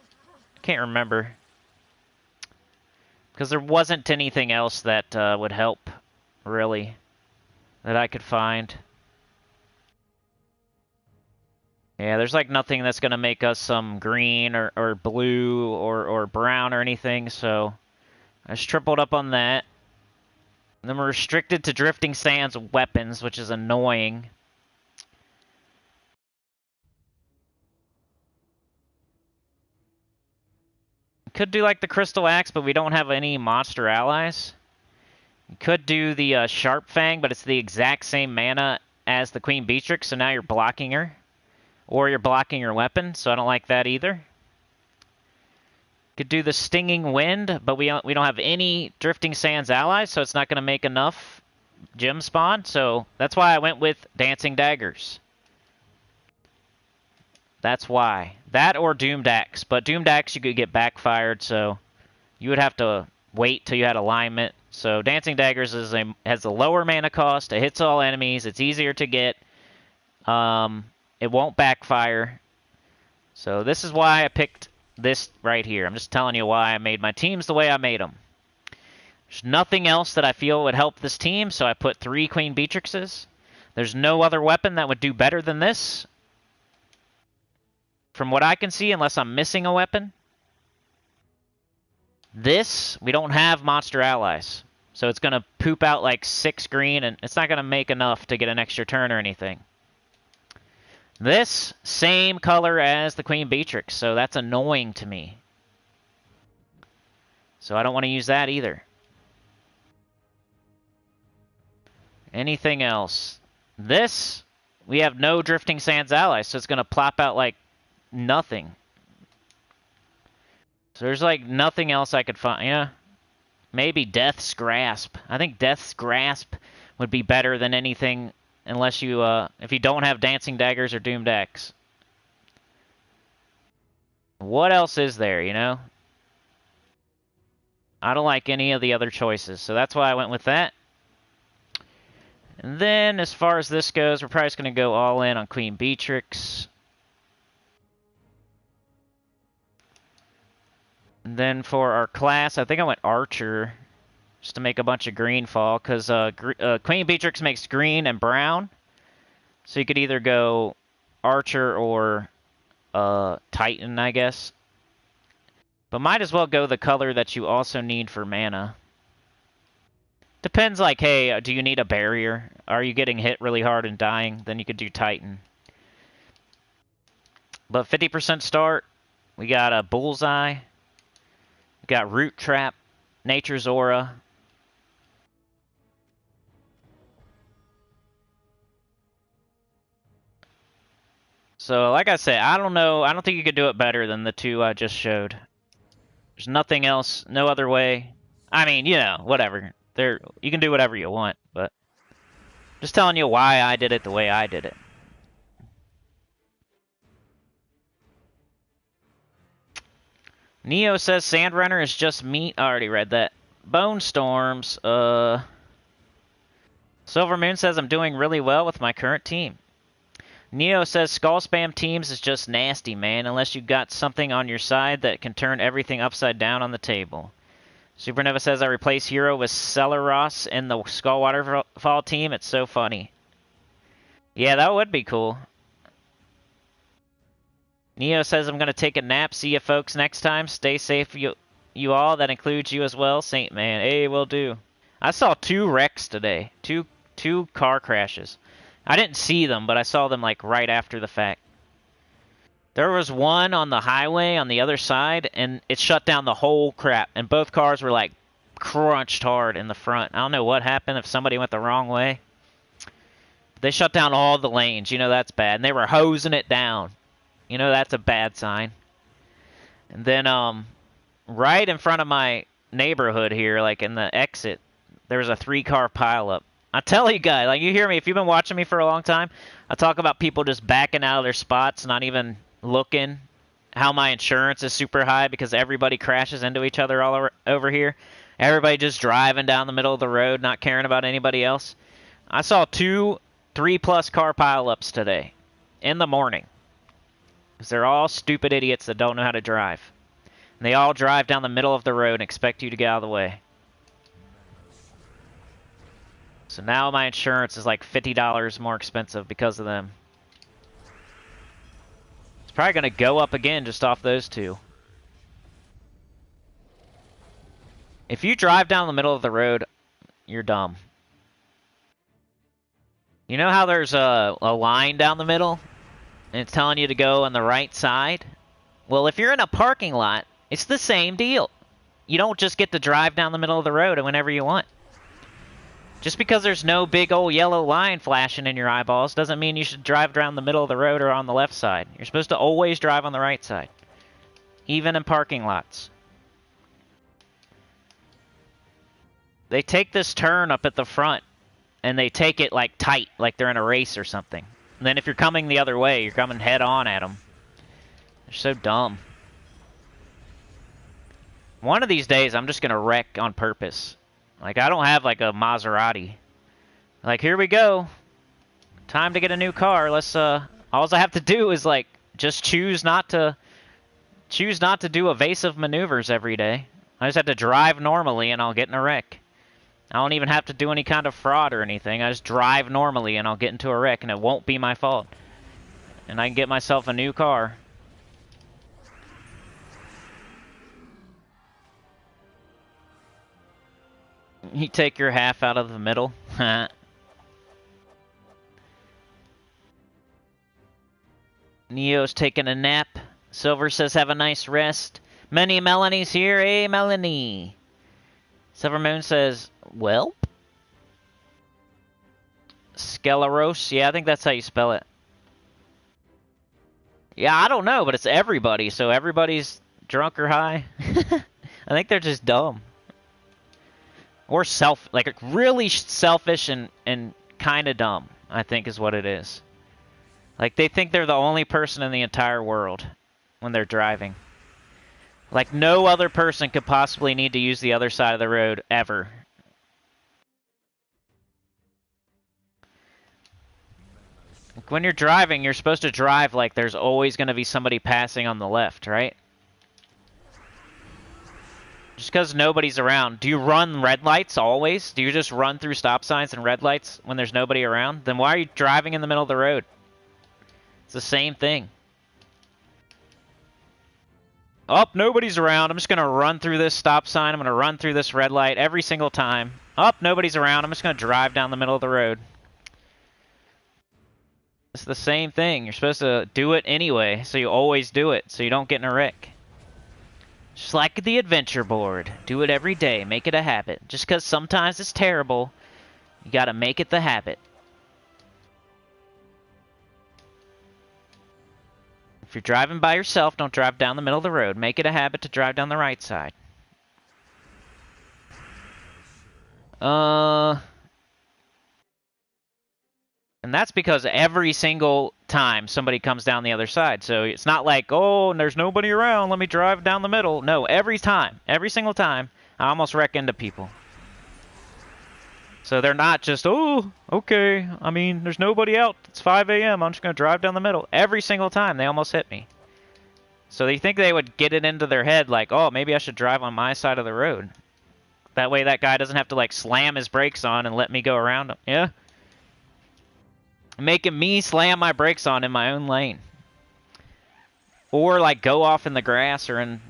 Can't remember. Because there wasn't anything else that would help, really, that I could find. Yeah, there's like nothing that's going to make us some green or blue or brown or anything, so I just tripled up on that. And then we're restricted to Drifting Sands weapons, which is annoying. Could do like the Crystal Axe, but we don't have any monster allies. You could do the Sharp Fang, but it's the exact same mana as the Queen Beatrix, so now you're blocking her. Or you're blocking her weapon, so I don't like that either. Could do the Stinging Wind, but we don't have any Drifting Sands allies, so it's not going to make enough gem spawn. So that's why I went with Dancing Daggers. That's why. That or Doomed Axe. But Doomed Axe you could get backfired, so you would have to wait till you had alignment. So Dancing Daggers has a lower mana cost. It hits all enemies. It's easier to get. It won't backfire. So this is why I picked this right here. I'm just telling you why I made my teams the way I made them. There's nothing else that I feel would help this team, so I put 3 Queen Beatrixes. There's no other weapon that would do better than this, from what I can see, unless I'm missing a weapon. This, we don't have monster allies. So it's going to poop out like 6 green, and it's not going to make enough to get an extra turn or anything. This, same color as the Queen Beatrix, so that's annoying to me. So I don't want to use that either. Anything else? This, we have no Drifting Sands allies, so it's going to plop out like nothing. So there's like nothing else I could find. Yeah, maybe Death's Grasp. I think Death's Grasp would be better than anything, unless you, if you don't have Dancing Daggers or Doomed X. What else is there, you know? I don't like any of the other choices, so that's why I went with that. And then, as far as this goes, we're probably just going to go all in on Queen Beatrix. And then for our class, I think I went Archer, just to make a bunch of green fall, because Queen Beatrix makes green and brown. So you could either go Archer or Titan, I guess. But might as well go the color that you also need for mana. Depends, like, hey, do you need a barrier? Are you getting hit really hard and dying? Then you could do Titan. But 50% start, we got a Bullseye. We got Root Trap, Nature's Aura. So, like I said, I don't know. I don't think you could do it better than the 2 I just showed. There's nothing else, no other way. I mean, you know, whatever. You can do whatever you want, but just telling you why I did it the way I did it. Neo says Sandrunner is just meat. I already read that. Bone Storms. Silver Moon says I'm doing really well with my current team. Neo says Skull Spam Teams is just nasty, man, unless you got something on your side that can turn everything upside down on the table. Supernova says I replace Hero with Celeros in the Skull Waterfall team. It's so funny. Yeah, that would be cool. Neo says I'm going to take a nap. See you folks next time. Stay safe, you all. That includes you as well. Saint Man. Hey, will do. I saw 2 wrecks today. Two car crashes. I didn't see them, but I saw them like right after the fact. There was one on the highway on the other side, and it shut down the whole crap. And both cars were like crunched hard in the front. I don't know what happened, if somebody went the wrong way. They shut down all the lanes. You know that's bad. And they were hosing it down. You know that's a bad sign. And then right in front of my neighborhood here, like in the exit, there was a 3-car pileup. I tell you guys, like, you hear me, if you've been watching me for a long time, I talk about people just backing out of their spots, not even looking, how my insurance is super high because everybody crashes into each other all over here. Everybody just driving down the middle of the road, not caring about anybody else. I saw 2 3+ car pileups today in the morning. Because they're all stupid idiots that don't know how to drive. And they all drive down the middle of the road and expect you to get out of the way. So now my insurance is like $50 more expensive because of them. It's probably going to go up again just off those 2. If you drive down the middle of the road, you're dumb. You know how there's a line down the middle? And it's telling you to go on the right side? Well, if you're in a parking lot, it's the same deal. You don't just get to drive down the middle of the road whenever you want. Just because there's no big old yellow line flashing in your eyeballs doesn't mean you should drive down the middle of the road or on the left side. You're supposed to always drive on the right side. Even in parking lots. They take this turn up at the front, and they take it like tight, like they're in a race or something. And then if you're coming the other way, you're coming head on at them. They're so dumb. One of these days, I'm just gonna wreck on purpose. Like, I don't have like a Maserati. Like, here we go. Time to get a new car. Let's, all I have to do is, like, just choose not to do evasive maneuvers every day. I just have to drive normally and I'll get in a wreck. I don't even have to do any kind of fraud or anything. I just drive normally and I'll get into a wreck and it won't be my fault. And I can get myself a new car. You take your half out of the middle. Neo's taking a nap. Silver says, have a nice rest. Many Melanie's here. Hey, Melanie. Silver Moon says, welp. Sceleros. Yeah, I think that's how you spell it. Yeah, I don't know, but it's everybody, so everybody's drunk or high. I think they're just dumb. Or like really selfish and kind of dumb, I think is what it is. Like, they think they're the only person in the entire world when they're driving. Like, no other person could possibly need to use the other side of the road, ever. Like, when you're driving, you're supposed to drive like there's always going to be somebody passing on the left, right? Just because nobody's around. Do you run red lights always? Do you just run through stop signs and red lights when there's nobody around? Then why are you driving in the middle of the road? It's the same thing. Oh, nobody's around. I'm just going to run through this stop sign. I'm going to run through this red light every single time. Oh, nobody's around. I'm just going to drive down the middle of the road. It's the same thing. You're supposed to do it anyway, so you always do it, so you don't get in a wreck. Just like the adventure board. Do it every day. Make it a habit. Just because sometimes it's terrible, you got to make it the habit. If you're driving by yourself, don't drive down the middle of the road. Make it a habit to drive down the right side. And that's because every single time somebody comes down the other side. So it's not like, oh, there's nobody around, let me drive down the middle. No, every time, every single time, I almost wreck into people. So they're not just, oh, okay, I mean, there's nobody out. It's 5 a.m. I'm just going to drive down the middle. Every single time, they almost hit me. So they think they would get it into their head like, oh, maybe I should drive on my side of the road. That way that guy doesn't have to, like, slam his brakes on and let me go around him. Yeah? Making me slam my brakes on in my own lane. Or, like, go off in the grass or in...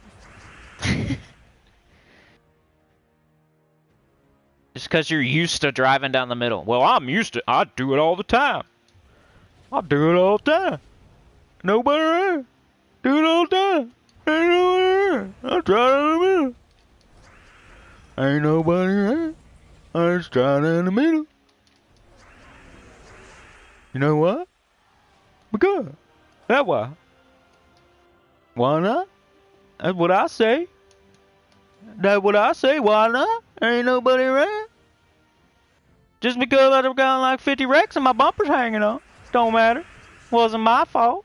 Just because you're used to driving down the middle. Well, I'm used to it. I do it all the time. I do it all the time. Nobody around. Do it all the time. Ain't nobody around. I drive down the middle. Ain't nobody around. I just drive down the middle. You know what? Because. That's why. Why not? That's what I say. That's what I say. Why not? Ain't nobody around. Just because I've got like 50 wrecks and my bumper's hanging on. Don't matter. Wasn't my fault.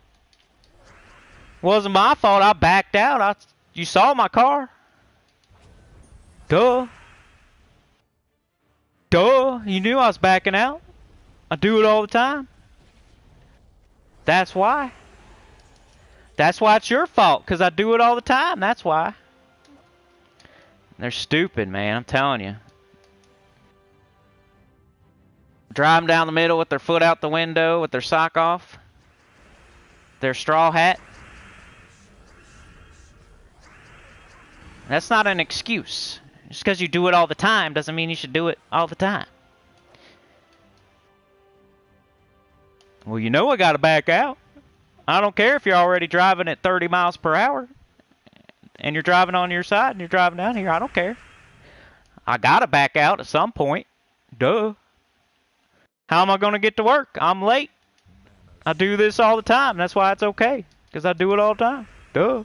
Wasn't my fault. I backed out. You saw my car. Duh. Duh. You knew I was backing out. I do it all the time. That's why. That's why it's your fault, because I do it all the time. That's why. They're stupid, man. I'm telling you. Drive them down the middle with their foot out the window, with their sock off. Their straw hat. That's not an excuse. Just because you do it all the time doesn't mean you should do it all the time. Well, you know I gotta back out. I don't care if you're already driving at 30 miles per hour. And you're driving on your side and you're driving down here. I don't care. I gotta back out at some point. Duh. How am I gonna get to work? I'm late. I do this all the time. That's why it's okay. Because I do it all the time. Duh.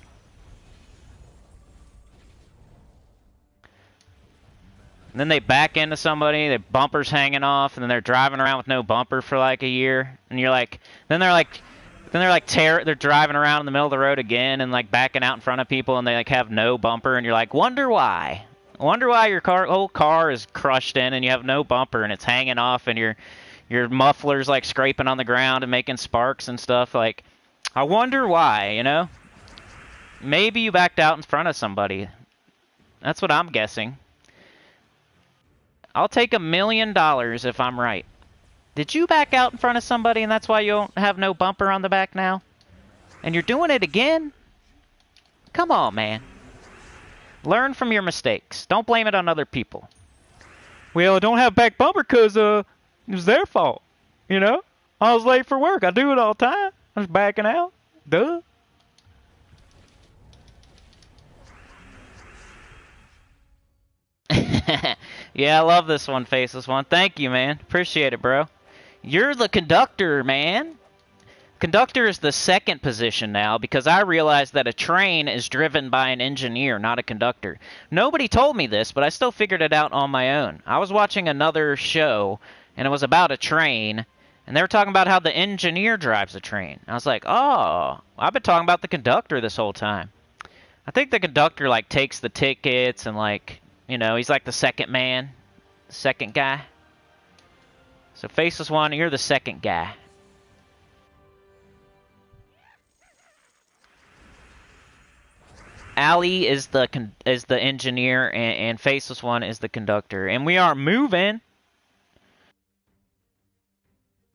And then they back into somebody, their bumper's hanging off, and then they're driving around with no bumper for like a year. And you're like, then they're like, Then they're like they're driving around in the middle of the road again and like backing out in front of people and they like have no bumper and you're like, wonder why? Wonder why your whole car is crushed in and you have no bumper and it's hanging off and your muffler's like scraping on the ground and making sparks and stuff. Like, I wonder why, you know? Maybe you backed out in front of somebody. That's what I'm guessing. I'll take $1 million if I'm right. Did you back out in front of somebody and that's why you don't have no bumper on the back now? And you're doing it again? Come on, man. Learn from your mistakes. Don't blame it on other people. Well, I don't have back bumper because it was their fault. You know? I was late for work. I do it all the time. I was backing out. Duh. Yeah, I love this one, Faceless One. Thank you, man. Appreciate it, bro. You're the conductor, man. Conductor is the second position now because I realized that a train is driven by an engineer, not a conductor. Nobody told me this, but I still figured it out on my own. I was watching another show, and it was about a train, and they were talking about how the engineer drives a train. I was like, oh, I've been talking about the conductor this whole time. I think the conductor, like, takes the tickets and, like, you know, he's like the second man, second guy. So, Faceless One, you're the second guy. Ali is the engineer, and Faceless One is the conductor. And we are moving.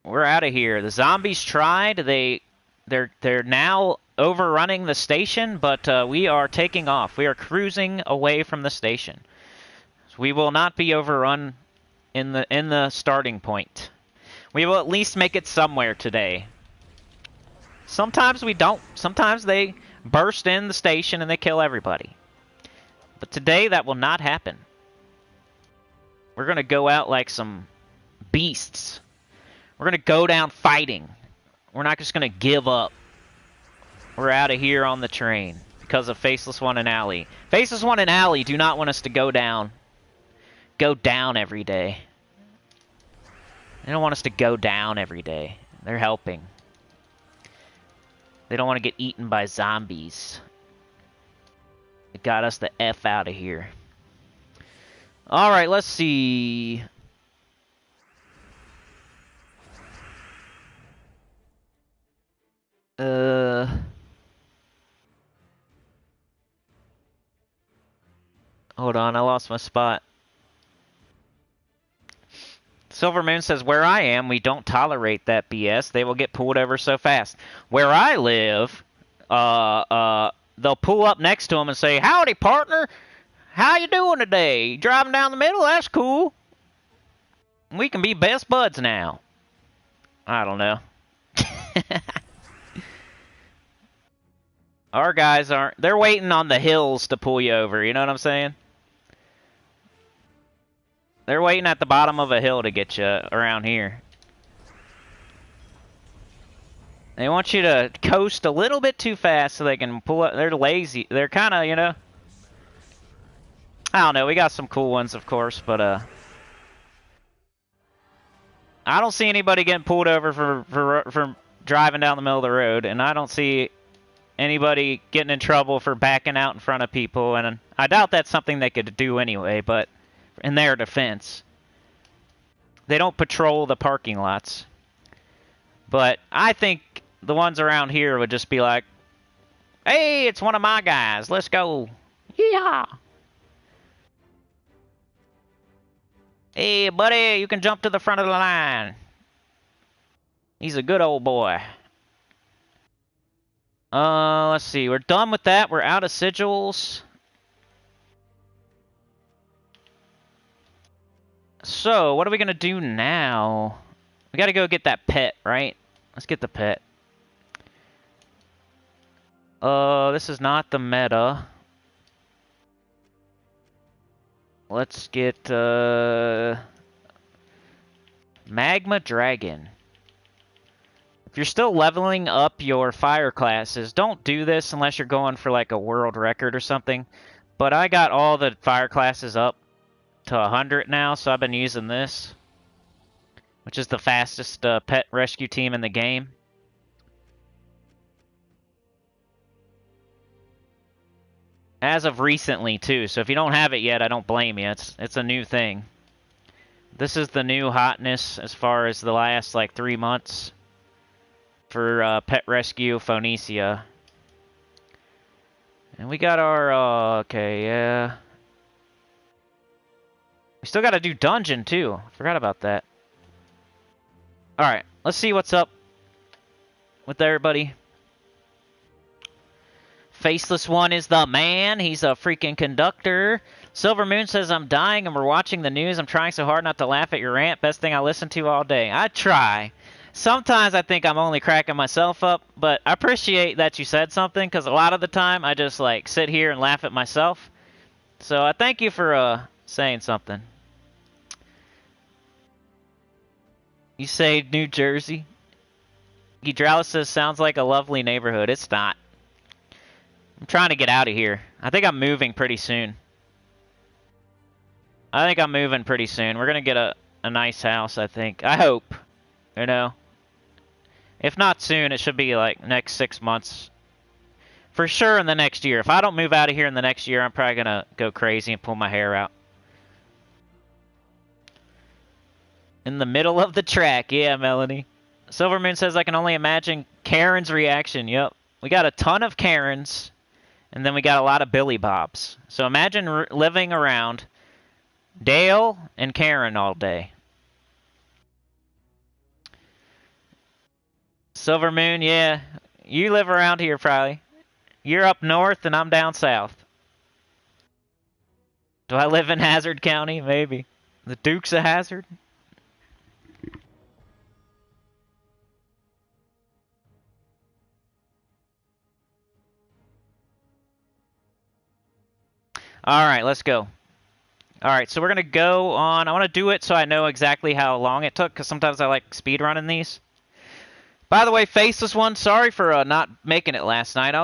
We're out of here. The zombies tried. They're now overrunning the station, but we are taking off. We are cruising away from the station. So we will not be overrun in the starting point. We will at least make it somewhere today. Sometimes we don't. Sometimes they burst in the station and they kill everybody. But today that will not happen. We're going to go out like some beasts. We're going to go down fighting. We're not just going to give up. We're out of here on the train because of Faceless One and Allie. Faceless One and Allie do not want us to go down. Go down every day. They don't want us to go down every day. They're helping. They don't want to get eaten by zombies. It got us the F out of here. Alright, let's see. Hold on, I lost my spot. Silver Moon says, where I am, we don't tolerate that BS. They will get pulled over so fast. Where I live, they'll pull up next to them and say, howdy, partner. How you doing today? You driving down the middle? That's cool. We can be best buds now. I don't know. Our guys aren't. They're waiting on the hills to pull you over. You know what I'm saying? They're waiting at the bottom of a hill to get you around here. They want you to coast a little bit too fast so they can pull up. They're lazy. They're kind of, you know. I don't know. We got some cool ones, of course, but I don't see anybody getting pulled over for driving down the middle of the road, and I don't see anybody getting in trouble for backing out in front of people, and I doubt that's something they could do anyway, but in their defense, they don't patrol the parking lots. But I think the ones around here would just be like, hey, it's one of my guys, let's go. Yeah. Hey, buddy, you can jump to the front of the line. He's a good old boy. Let's see. We're done with that. We're out of sigils. So, what are we going to do now? We got to go get that pet, right? Let's get the pet. This is not the meta. Let's get, Magma Dragon. If you're still leveling up your fire classes, don't do this unless you're going for like a world record or something. But I got all the fire classes up to 100 now, so I've been using this, which is the fastest pet rescue team in the game. As of recently, too. So if you don't have it yet, I don't blame you. It's a new thing. This is the new hotness as far as the last, like, 3 months for pet rescue Phoenicia. And we got our, okay, yeah. We still got to do dungeon, too. Forgot about that. Alright, let's see what's up with everybody. Faceless One is the man. He's a freaking conductor. Silver Moon says, I'm dying and we're watching the news. I'm trying so hard not to laugh at your rant. Best thing I listen to all day. I try. Sometimes I think I'm only cracking myself up, but I appreciate that you said something, because a lot of the time I just, like, sit here and laugh at myself. So I thank you for saying something. You say New Jersey? Gidralis says, sounds like a lovely neighborhood. It's not. I'm trying to get out of here. I think I'm moving pretty soon. We're going to get a nice house, I think. I hope. You know? If not soon, it should be like next 6 months. For sure in the next year. If I don't move out of here in the next year, I'm probably going to go crazy and pull my hair out. In the middle of the track. Yeah, Melanie. Silvermoon says, I can only imagine Karen's reaction. Yep. We got a ton of Karens. And then we got a lot of Billy Bobs. So imagine living around Dale and Karen all day. Silver Moon, yeah. You live around here, probably. You're up north and I'm down south. Do I live in Hazard County? Maybe. The Dukes of Hazard? Alright, let's go. Alright, so we're going to go on. I want to do it so I know exactly how long it took, because sometimes I like speedrunning these. By the way, Faceless One, sorry for not making it last night.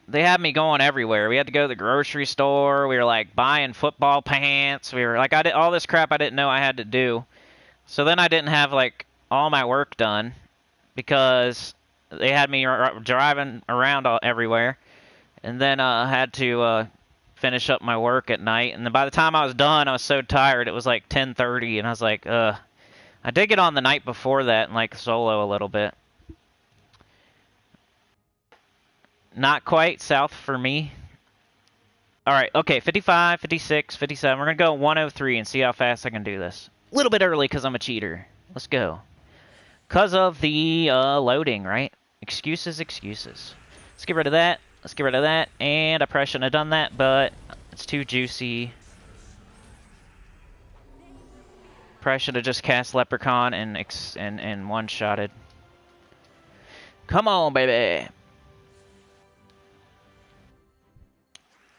They had me going everywhere. We had to go to the grocery store. We were like buying football pants. We were like, I did all this crap I didn't know I had to do. So then I didn't have like all my work done because they had me driving around everywhere. And then I had to finish up my work at night. And then by the time I was done, I was so tired. It was like 10:30, and I was like, ugh. I did get on the night before that and like solo a little bit. Not quite south for me. Alright, okay, 55, 56, 57. We're going to go 103 and see how fast I can do this. A little bit early because I'm a cheater. Let's go. Because of the loading, right? Excuses, excuses. Let's get rid of that. Let's get rid of that. And I probably shouldn't have done that, but it's too juicy. Probably should have just cast Leprechaun and one-shotted. Come on, baby.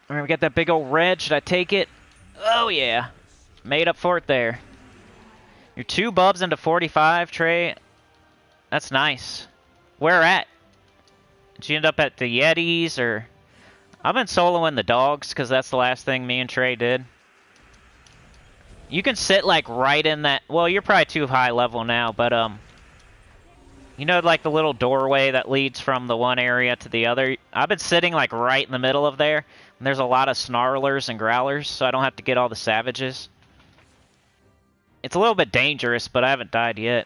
Alright, we got that big old red. Should I take it? Oh, yeah. Made up for it there. You're 2 bubs into 45, Trey. That's nice. Where at? Did you end up at the Yetis, or... I've been soloing the dogs, because that's the last thing me and Trey did. You can sit, like, right in that... Well, you're probably too high level now, but, you know, like, the little doorway that leads from the one area to the other? I've been sitting, like, right in the middle of there. And there's a lot of snarlers and growlers, so I don't have to get all the savages. It's a little bit dangerous, but I haven't died yet.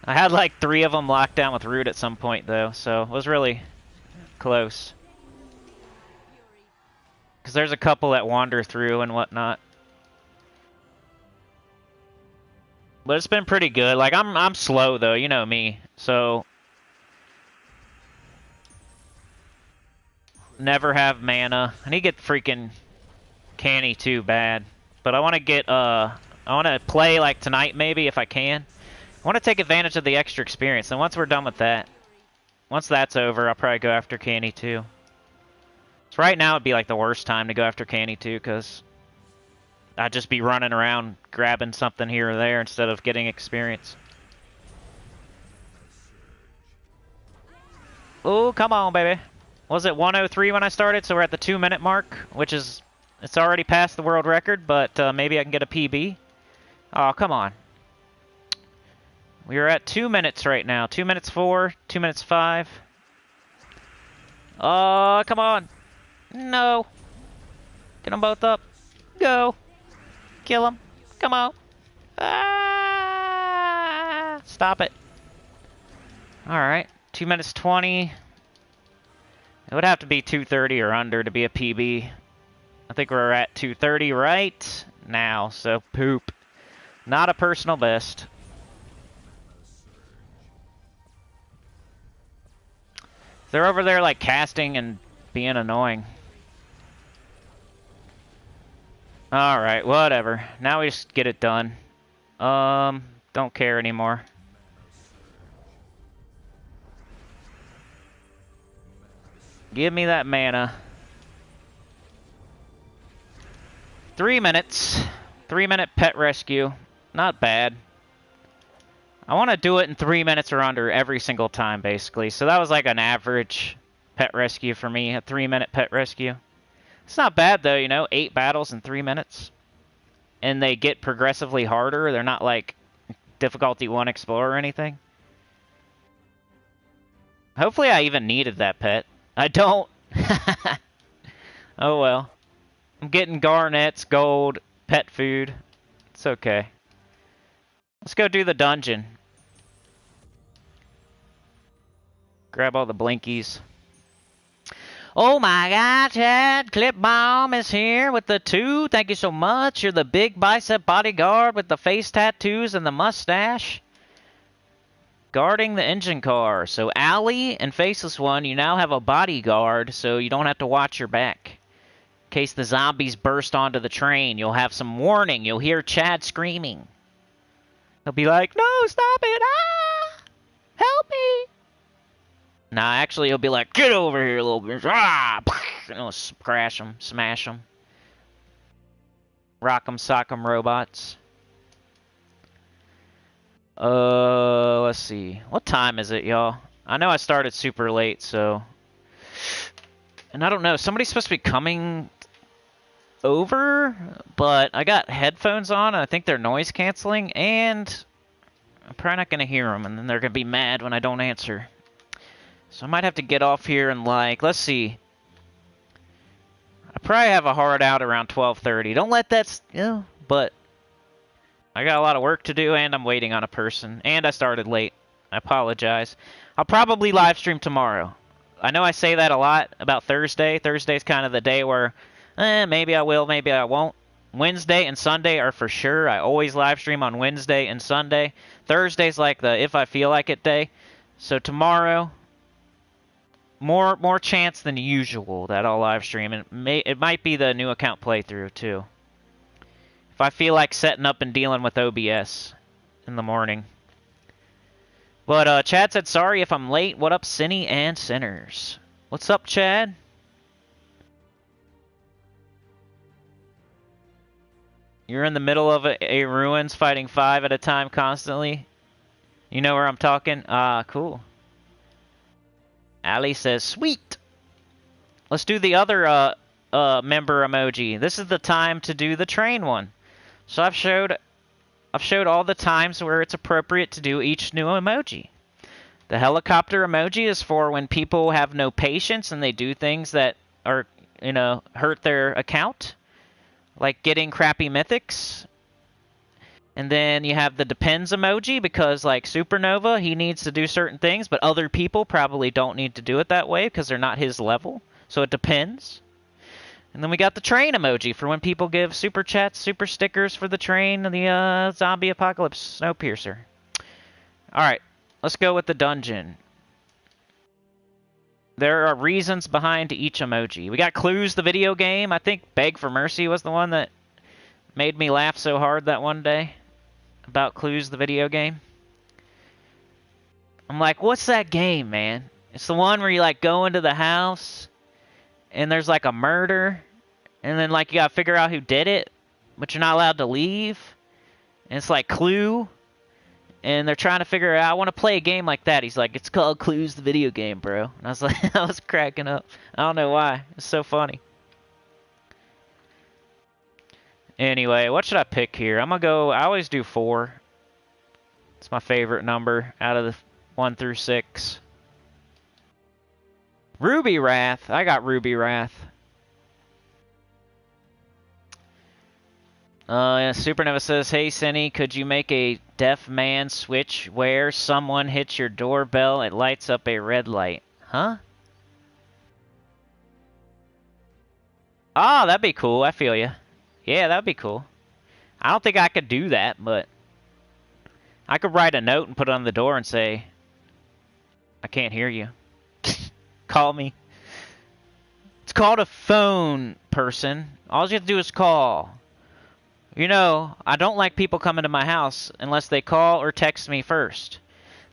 I had, like, 3 of them locked down with root at some point, though, so it was really close. Because there's a couple that wander through and whatnot. But it's been pretty good. Like, I'm slow, though, you know me, so... Never have mana. I need to get freaking canny too bad. But I want to get, I want to play, like, tonight, maybe, if I can. I want to take advantage of the extra experience. And once we're done with that, once that's over, I'll probably go after canny too. So right now, it'd be, like, the worst time to go after canny too, because I'd just be running around grabbing something here or there instead of getting experience. Oh, come on, baby. Was it 103 when I started? So we're at the 2-minute mark, which is... It's already past the world record, but maybe I can get a PB. Oh, come on. We are at 2 minutes right now. 2 minutes 4, 2 minutes 5. Oh, come on. No. Get them both up. Go. Kill them. Come on. Ah! Stop it. Alright. 2 minutes 20. It would have to be 2:30 or under to be a PB. I think we're at 2:30 right now, so poop. Not a personal best. They're over there like casting and being annoying. Alright, whatever. Now we just get it done. Don't care anymore. Give me that mana. 3 minutes. 3-minute pet rescue. Not bad. I want to do it in 3 minutes or under every single time, basically. So that was like an average pet rescue for me, a 3-minute pet rescue. It's not bad, though, you know, 8 battles in 3 minutes. And they get progressively harder. They're not like difficulty 1 Explorer or anything. Hopefully I even needed that pet. I don't. Oh well. I'm getting garnets, gold, pet food. It's okay. Let's go do the dungeon. Grab all the blinkies. Oh my god, Chad, Clip Bomb is here with the 2. Thank you so much. You're the big bicep bodyguard with the face tattoos and the mustache. Guarding the engine car. So Allie and Faceless One, you now have a bodyguard, so you don't have to watch your back. In case the zombies burst onto the train, you'll have some warning. You'll hear Chad screaming. He'll be like, no, stop it! Ah! Help me! Nah, actually, he'll be like, get over here, little bitch! Ah! And he'll crash them, smash them. Rock 'em, sock 'em robots. Let's see. What time is it, y'all? I know I started super late, so... And I don't know, somebody's supposed to be coming over, but I got headphones on, and I think they're noise canceling, and I'm probably not going to hear them, and then they're going to be mad when I don't answer. So I might have to get off here and, like, let's see. I probably have a hard out around 12:30. Don't let that, you know, but I got a lot of work to do, and I'm waiting on a person, and I started late. I apologize. I'll probably live stream tomorrow. I know I say that a lot about Thursday. Thursday's kind of the day where, maybe I will, maybe I won't. Wednesday and Sunday are for sure. I always live stream on Wednesday and Sunday. Thursday's like the if I feel like it day. So tomorrow, more chance than usual that I'll live stream. And it might be the new account playthrough too. If I feel like setting up and dealing with OBS in the morning. But Chad said, sorry if I'm late. What up, Cinny and Sinners? What's up, Chad? You're in the middle of a ruins fighting 5 at a time constantly. You know where I'm talking? Ah, cool. Ali says, sweet. Let's do the other member emoji. This is the time to do the train one. So I've showed all the times where it's appropriate to do each new emoji. The helicopter emoji is for when people have no patience and they do things that are, you know, hurt their account. Like getting crappy mythics. And then you have the depends emoji because, like, Supernova, he needs to do certain things, but other people probably don't need to do it that way because they're not his level. So it depends. And then we got the train emoji for when people give super chats, super stickers for the train and the zombie apocalypse Snowpiercer. Alright, let's go with the dungeon. There are reasons behind each emoji. We got Clues, the video game. I think Beg for Mercy was the one that made me laugh so hard that one day about Clues, the video game. I'm like, what's that game, man? It's the one where you, like, go into the house and there's, like, a murder, and then, like, you gotta figure out who did it, but you're not allowed to leave. And it's like Clue, and they're trying to figure it out. I want to play a game like that. He's like, it's called Clues, the video game, bro. And I was like, I was cracking up. I don't know why. It's so funny. Anyway, what should I pick here? I'm gonna go, I always do 4. It's my favorite number out of the 1 through 6. Ruby Wrath. I got Ruby Wrath. Supernova says, "Hey, Cinny, could you make a deaf man switch where someone hits your doorbell, it lights up a red light?" Huh? Oh, that'd be cool. I feel you. Yeah, that'd be cool. I don't think I could do that, but I could write a note and put it on the door and say, "I can't hear you. Call me." It's called a phone, person. All you have to do is call. You know, I don't like people coming to my house unless they call or text me first.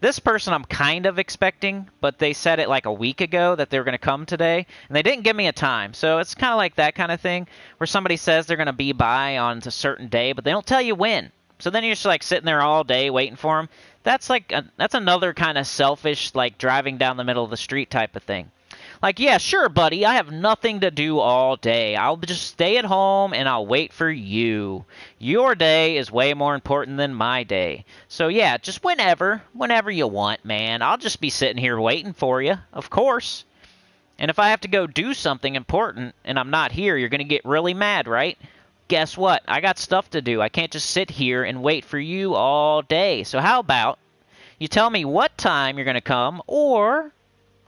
This person I'm kind of expecting, but they said it like a week ago that they were going to come today, and they didn't give me a time. So it's kind of like that kind of thing where somebody says they're going to be by on a certain day, but they don't tell you when. So then you're just like sitting there all day waiting for them. That's like that's another kind of selfish, like driving down the middle of the street type of thing. Like, yeah, sure, buddy, I have nothing to do all day. I'll just stay at home and I'll wait for you. Your day is way more important than my day. So, yeah, just whenever you want, man. I'll just be sitting here waiting for you, of course. And if I have to go do something important and I'm not here, you're going to get really mad, right? Guess what? I got stuff to do. I can't just sit here and wait for you all day. So how about you tell me what time you're going to come, or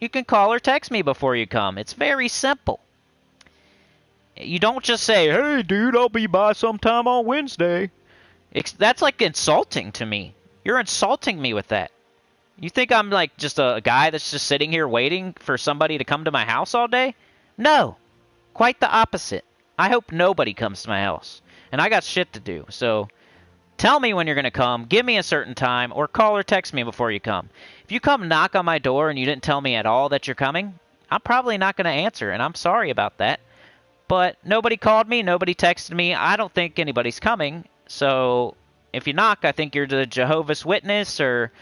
you can call or text me before you come. It's very simple. You don't just say, "Hey, dude, I'll be by sometime on Wednesday." That's like insulting to me. You're insulting me with that. You think I'm like just a guy that's just sitting here waiting for somebody to come to my house all day? No. Quite the opposite. I hope nobody comes to my house. And I got shit to do. So tell me when you're going to come, give me a certain time, or call or text me before you come. If you come knock on my door and you didn't tell me at all that you're coming, I'm probably not going to answer, and I'm sorry about that. But nobody called me, nobody texted me. I don't think anybody's coming. So if you knock, I think you're the Jehovah's Witness or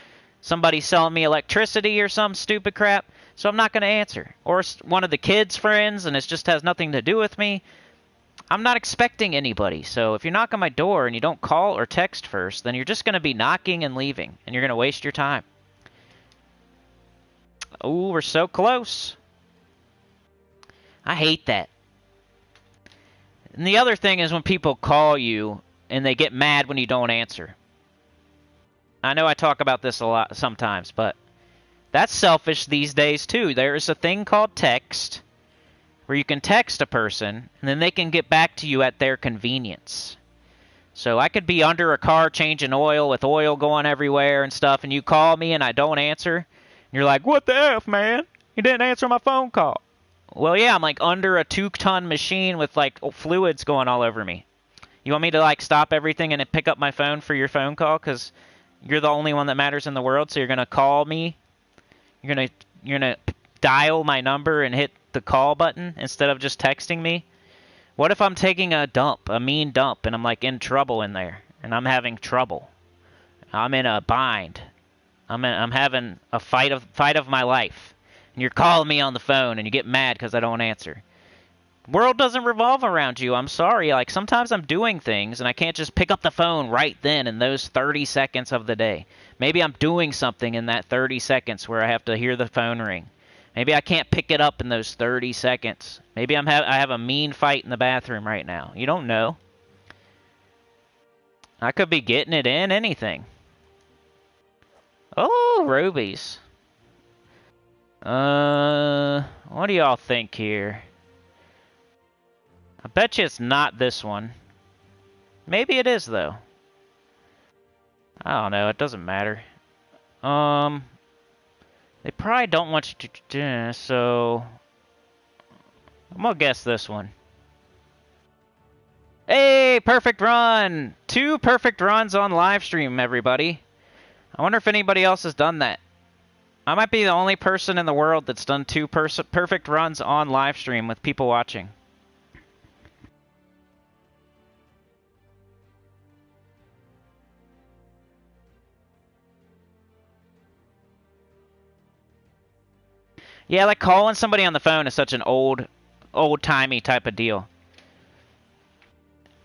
somebody selling me electricity or some stupid crap. So I'm not going to answer. Or one of the kids' friends, and it just has nothing to do with me. I'm not expecting anybody. So if you knock on my door and you don't call or text first, then you're just going to be knocking and leaving, and you're going to waste your time. Ooh, we're so close. I hate that. And the other thing is when people call you and they get mad when you don't answer. I know I talk about this a lot sometimes, but that's selfish these days too. There's a thing called text where you can text a person and then they can get back to you at their convenience. So I could be under a car changing oil with oil going everywhere and stuff, and you call me and I don't answer. You're like, "What the F, man? You didn't answer my phone call." Well, yeah, I'm like under a 2-ton machine with like fluids going all over me. You want me to like stop everything and then pick up my phone for your phone call because you're the only one that matters in the world? So you're gonna call me? You're gonna dial my number and hit the call button instead of just texting me? What if I'm taking a dump, a mean dump, and I'm like in trouble in there, and I'm having trouble? I'm in a bind. I'm having a fight of my life, and you're calling me on the phone, and you get mad because I don't answer. The world doesn't revolve around you. I'm sorry. Like sometimes I'm doing things, and I can't just pick up the phone right then in those 30 seconds of the day. Maybe I'm doing something in that 30 seconds where I have to hear the phone ring. Maybe I can't pick it up in those 30 seconds. Maybe I have a mean fight in the bathroom right now. You don't know. I could be getting it in, anything. Oh, rubies. What do y'all think here? I bet you it's not this one. Maybe it is, though. I don't know. It doesn't matter. They probably don't want you to, so I'm gonna guess this one. Hey, perfect run! 2 perfect runs on live stream, everybody. I wonder if anybody else has done that. I might be the only person in the world that's done 2 perfect runs on live stream with people watching. Yeah, like calling somebody on the phone is such an old-timey type of deal.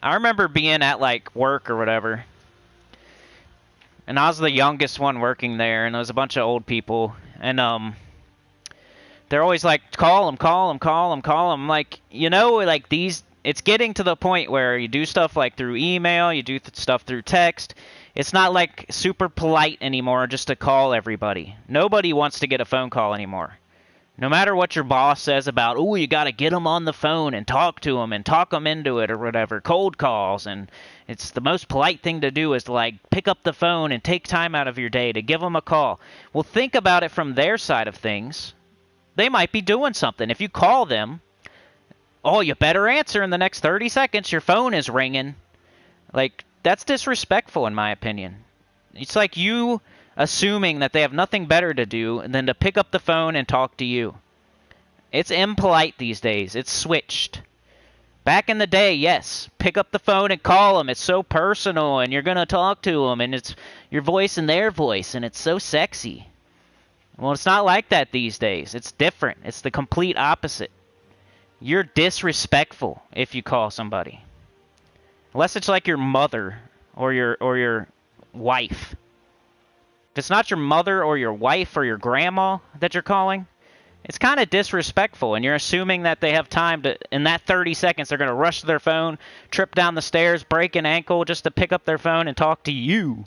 I remember being at like work or whatever, and I was the youngest one working there, and there was a bunch of old people, and they're always like, call them. I'm like, you know, like these, it's getting to the point where you do stuff like through email, you do stuff through text. It's not like super polite anymore just to call everybody. Nobody wants to get a phone call anymore. No matter what your boss says about, oh, you got to get them on the phone and talk to them and talk them into it or whatever, cold calls, and it's the most polite thing to do is to, like, pick up the phone and take time out of your day to give them a call. Well, think about it from their side of things. They might be doing something. If you call them, oh, you better answer in the next 30 seconds. Your phone is ringing. Like, that's disrespectful in my opinion. It's like you assuming that they have nothing better to do than to pick up the phone and talk to you. It's impolite these days. It's switched. Back in the day, yes, pick up the phone and call them. It's so personal, and you're going to talk to them, and it's your voice and their voice, and it's so sexy. Well, it's not like that these days. It's different. It's the complete opposite. You're disrespectful if you call somebody. Unless it's like your mother or your wife. If it's not your mother or your wife or your grandma that you're calling, it's kind of disrespectful, and you're assuming that they have time to, in that 30 seconds, they're going to rush to their phone, trip down the stairs, break an ankle just to pick up their phone and talk to you.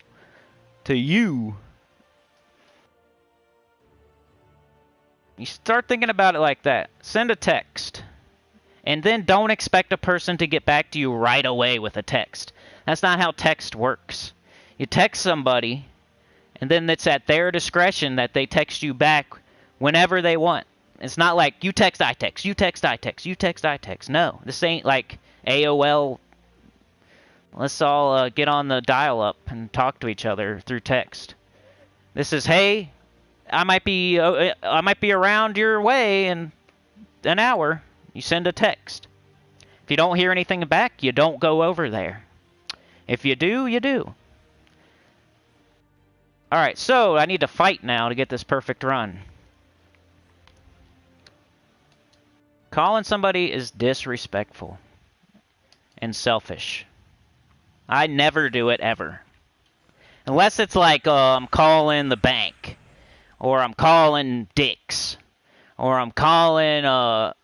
To you. You start thinking about it like that. Send a text. And then don't expect a person to get back to you right away with a text. That's not how text works. You text somebody, and then it's at their discretion that they text you back whenever they want. It's not like you text, I text, you text, I text, you text, I text. No, this ain't like AOL. Let's all get on the dial-up and talk to each other through text. This is, hey, I might be around your way in an hour. You send a text. If you don't hear anything back, you don't go over there. If you do, you do. Alright, so I need to fight now to get this perfect run. Calling somebody is disrespectful and selfish. I never do it, ever. Unless it's like, I'm calling the bank. Or I'm calling Dick's. Or I'm calling, a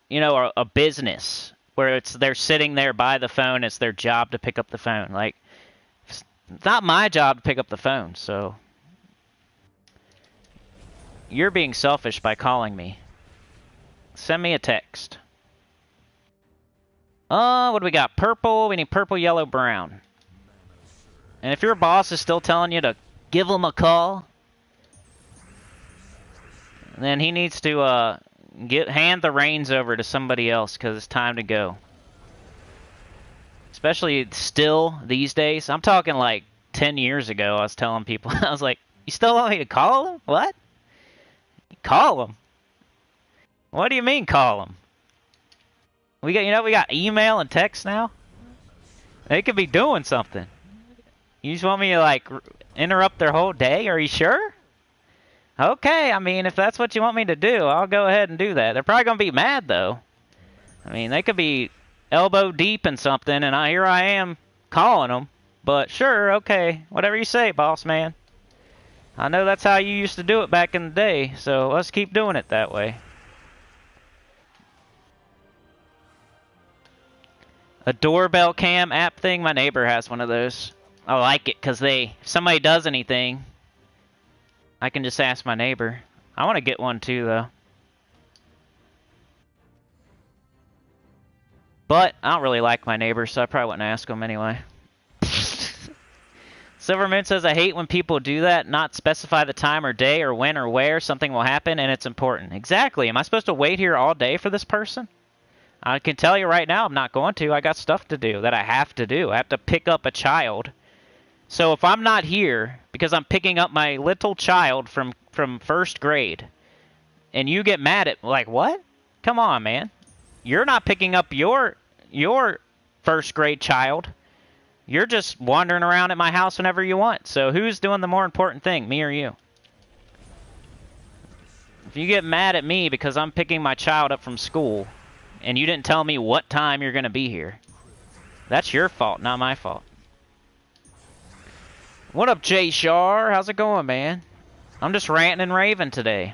business. Where they're sitting there by the phone. It's their job to pick up the phone. Like, it's not my job to pick up the phone, so... You're being selfish by calling me. Send me a text. What do we got? Purple. We need purple, yellow, brown. And if your boss is still telling you to give him a call, then he needs to hand the reins over to somebody else because it's time to go. Especially still these days. I'm talking like 10 years ago. I was telling people, I was like, you still want me to call him? What? Call him? What do you mean call him? We got email and text now. They could be doing something. You just want me to like interrupt their whole day? Are you sure? Okay, I mean if that's what you want me to do, I'll go ahead and do that. They're probably gonna be mad though. I mean they could be elbow deep in something, and here I am calling them. But sure, okay, whatever you say, boss man. I know that's how you used to do it back in the day, so let's keep doing it that way. A doorbell cam app thing? My neighbor has one of those. I like it because if somebody does anything, I can just ask my neighbor. I want to get one too, though. But I don't really like my neighbor, so I probably wouldn't ask him anyway. Silvermoon says, I hate when people do that, not specify the time or day or when or where something will happen, and it's important. Exactly. Am I supposed to wait here all day for this person? I can tell you right now I'm not going to. I got stuff to do that I have to do. I have to pick up a child. So if I'm not here because I'm picking up my little child from first grade, and you get mad at, like, what? Come on, man. You're not picking up your first grade child. You're just wandering around at my house whenever you want. So who's doing the more important thing, me or you? If you get mad at me because I'm picking my child up from school and you didn't tell me what time you're going to be here, that's your fault, not my fault. What up, Jay Shar? How's it going, man? I'm just ranting and raving today.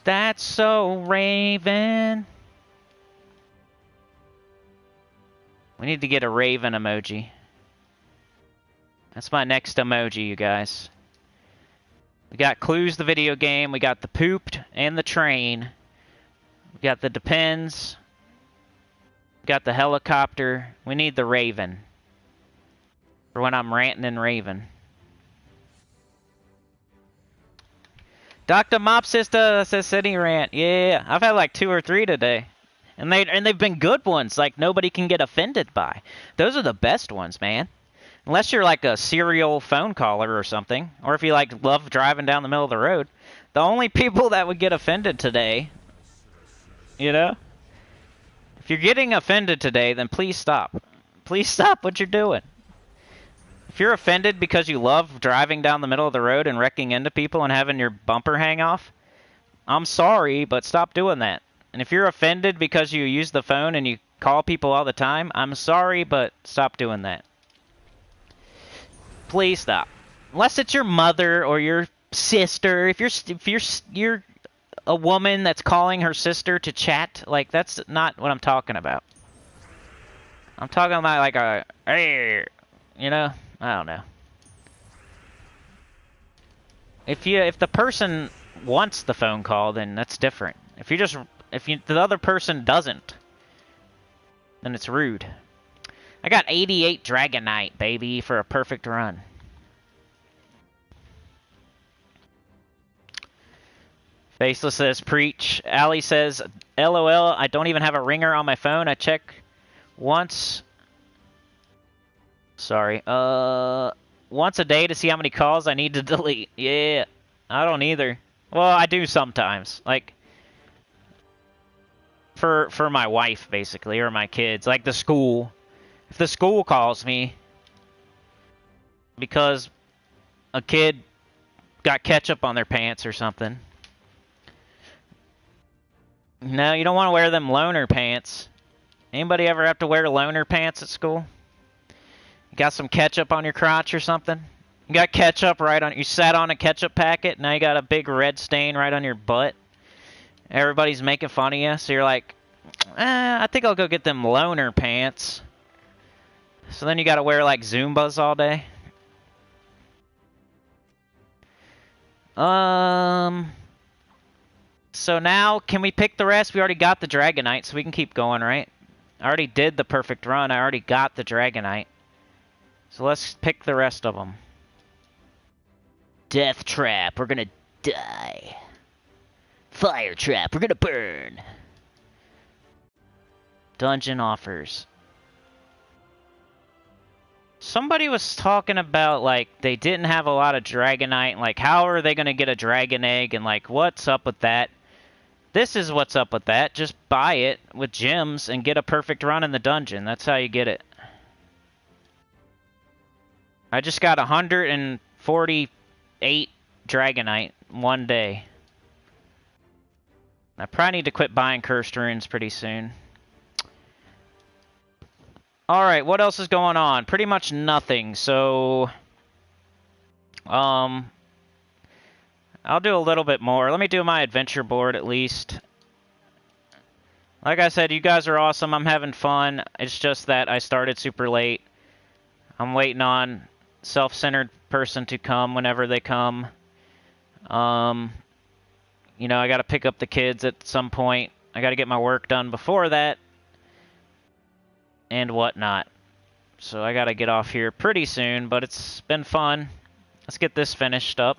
That's so Raven. We need to get a raven emoji. That's my next emoji, you guys. We got Clues the video game. We got the pooped and the train. We got the depends. We got the helicopter. We need the raven. For when I'm ranting and raving. Dr. Mop Sister says City Rant. Yeah, I've had like 2 or 3 today. And they've been good ones, like nobody can get offended by. Those are the best ones, man. Unless you're like a serial phone caller or something, or if you like love driving down the middle of the road. The only people that would get offended today, you know? If you're getting offended today, then please stop. Please stop what you're doing. If you're offended because you love driving down the middle of the road and wrecking into people and having your bumper hang off, I'm sorry, but stop doing that. And if you're offended because you use the phone and you call people all the time, I'm sorry, but stop doing that. Please stop. Unless it's your mother or your sister. If you're a woman that's calling her sister to chat, like that's not what I'm talking about. I'm talking about like a, hey, you know, I don't know. If the person wants the phone call, then that's different. If the other person doesn't, then it's rude. I got 88 Dragonite, baby, for a perfect run. Faceless says, preach. Allie says, LOL, I don't even have a ringer on my phone. I check once. Sorry. Once a day to see how many calls I need to delete. Yeah, I don't either. Well, I do sometimes. Like, for my wife, basically, or my kids. Like the school. If the school calls me because a kid got ketchup on their pants or something. No, you don't want to wear them loner pants. Anybody ever have to wear loner pants at school? You got some ketchup on your crotch or something? You got ketchup right on... You sat on a ketchup packet, now you got a big red stain right on your butt. Everybody's making fun of you, so you're like, I think I'll go get them loner pants. So then you gotta wear like Zumbas all day. So now, can we pick the rest? We already got the Dragonite, so we can keep going, right? I already did the perfect run. I already got the Dragonite. So let's pick the rest of them. Death Trap, we're gonna die. Fire Trap, we're gonna burn. Dungeon Offers. Somebody was talking about, like, they didn't have a lot of Dragonite, and, like, how are they going to get a Dragon Egg, and, like, what's up with that? This is what's up with that. Just buy it with gems and get a perfect run in the dungeon. That's how you get it. I just got 148 Dragonite one day. I probably need to quit buying cursed runes pretty soon. Alright, what else is going on? Pretty much nothing, so... I'll do a little bit more. Let me do my adventure board at least. Like I said, you guys are awesome. I'm having fun. It's just that I started super late. I'm waiting on self-centered person to come whenever they come. You know, I gotta pick up the kids at some point. I gotta get my work done before that. And whatnot. So I gotta get off here pretty soon, but it's been fun. Let's get this finished up.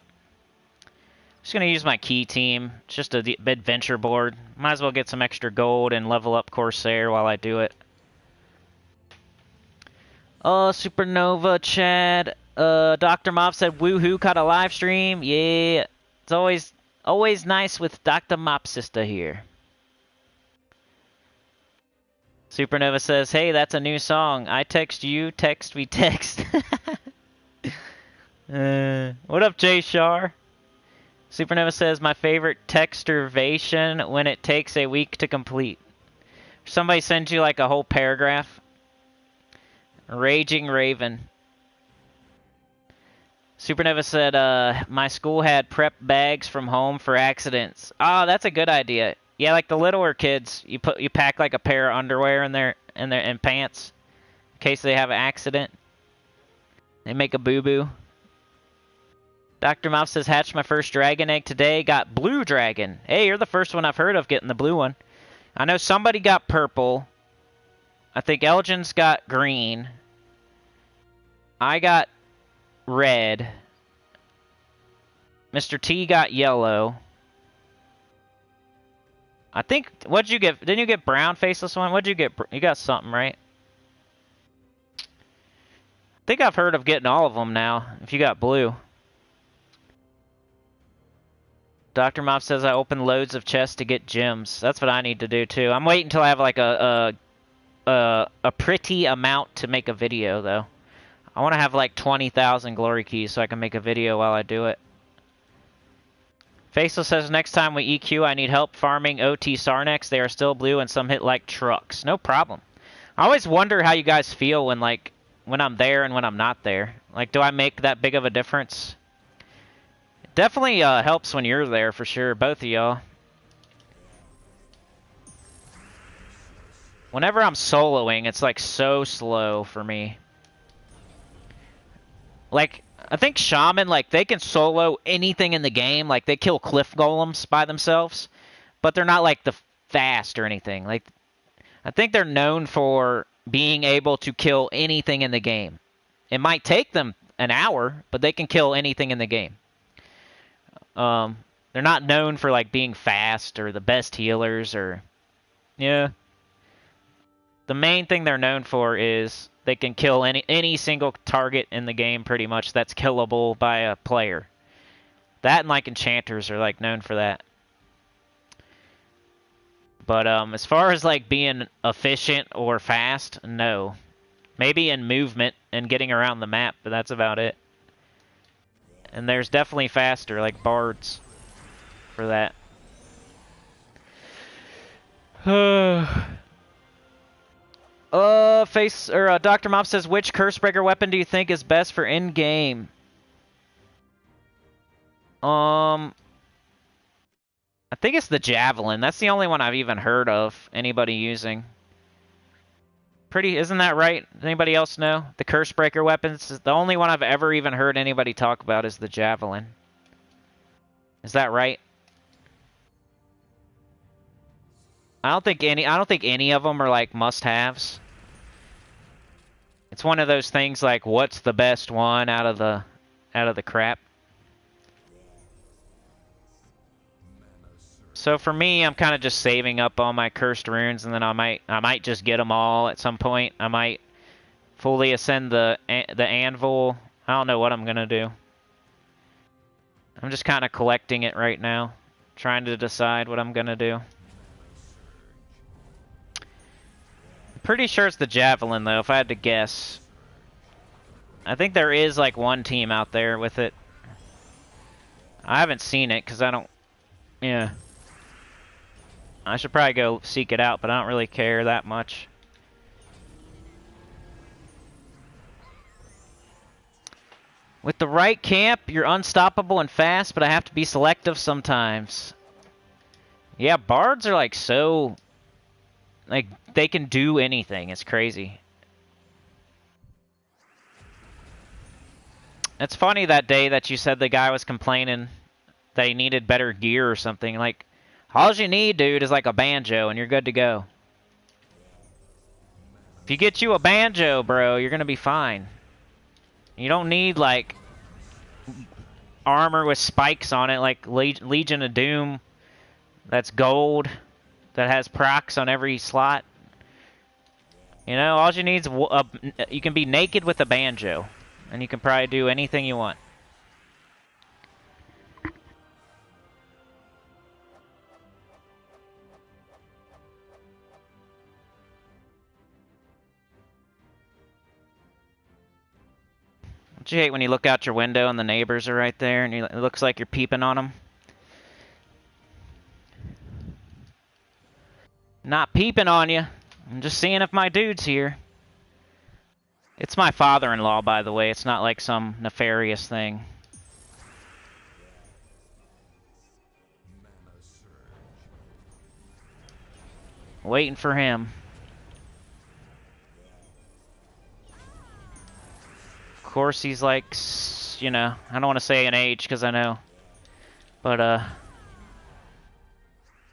Just gonna use my key team. It's just a adventure board. Might as well get some extra gold and level up Corsair while I do it. Supernova, Chad. Dr. Mop said, woohoo, caught a live stream. Yeah. It's always nice with Dr. Mop Sister here. Supernova says, hey, that's a new song. I text you, text we text. What up, Jay Shar? Supernova says, my favorite texturvation when it takes a week to complete. Somebody sends you like a whole paragraph. Raging Raven. Supernova said, my school had prep bags from home for accidents. Oh, that's a good idea. Yeah, like the littler kids, you pack like a pair of underwear in their and pants, case they have an accident. They make a boo-boo. Dr. Mouth says, hatched my first dragon egg today. Got blue dragon. Hey, you're the first one I've heard of getting the blue one. I know somebody got purple. I think Elgin's got green. I got red. Mr. T got yellow. I think, what'd you get? Didn't you get brown faceless one? What'd you get? You got something, right? I think I've heard of getting all of them now, if you got blue. Dr. Mop says I open loads of chests to get gems. That's what I need to do, too. I'm waiting until I have, like, a pretty amount to make a video, though. I want to have, like, 20,000 glory keys so I can make a video while I do it. Faceless says, next time we EQ, I need help farming OT Sarnex. They are still blue and some hit like trucks. No problem. I always wonder how you guys feel when, like, when I'm there and when I'm not there. Like, do I make that big of a difference? It definitely helps when you're there, for sure. Both of y'all. Whenever I'm soloing, it's, like, so slow for me. Like, I think Shaman, like, they can solo anything in the game. Like, they kill cliff golems by themselves. But they're not, like, the fast or anything. Like, I think they're known for being able to kill anything in the game. It might take them an hour, but they can kill anything in the game. They're not known for, like, being fast or the best healers or... Yeah. The main thing they're known for is... they can kill any single target in the game, pretty much, that's killable by a player. That and, like, enchanters are, like, known for that. But, as far as, like, being efficient or fast, no. Maybe in movement and getting around the map, but that's about it. And there's definitely faster, like, bards for that. Dr. Mop says, which Cursebreaker weapon do you think is best for in-game? I think it's the Javelin. That's the only one I've even heard of anybody using. Isn't that right? Does anybody else know? The Cursebreaker weapons, the only one I've ever even heard anybody talk about is the Javelin. Is that right? I don't think any of them are, like, must-haves. It's one of those things like, what's the best one out of the crap? So for me, I'm kind of just saving up all my cursed runes, and then I might just get them all at some point. I might fully ascend the anvil. I don't know what I'm gonna do. I'm just kind of collecting it right now, trying to decide what I'm gonna do. Pretty sure it's the Javelin, though, if I had to guess. I think there is, like, one team out there with it. I haven't seen it, because I don't... Yeah. I should probably go seek it out, but I don't really care that much. With the right camp, you're unstoppable and fast, but I have to be selective sometimes. Yeah, bards are, like, so... Like, they can do anything. It's crazy. It's funny that day that you said the guy was complaining that he needed better gear or something. Like, all you need, dude, is like a banjo and you're good to go. If you get you a banjo, bro, you're gonna be fine. You don't need, like, armor with spikes on it like Legion of Doom that's gold, that has procs on every slot. You know, all you need is you can be naked with a banjo, and you can probably do anything you want. Don't you hate when you look out your window and the neighbors are right there, and it looks like you're peeping on them? Not peeping on you. I'm just seeing if my dude's here. It's my father-in-law, by the way. It's not like some nefarious thing. Waiting for him. course, he's like, you know, I don't want to say an age because I know. But,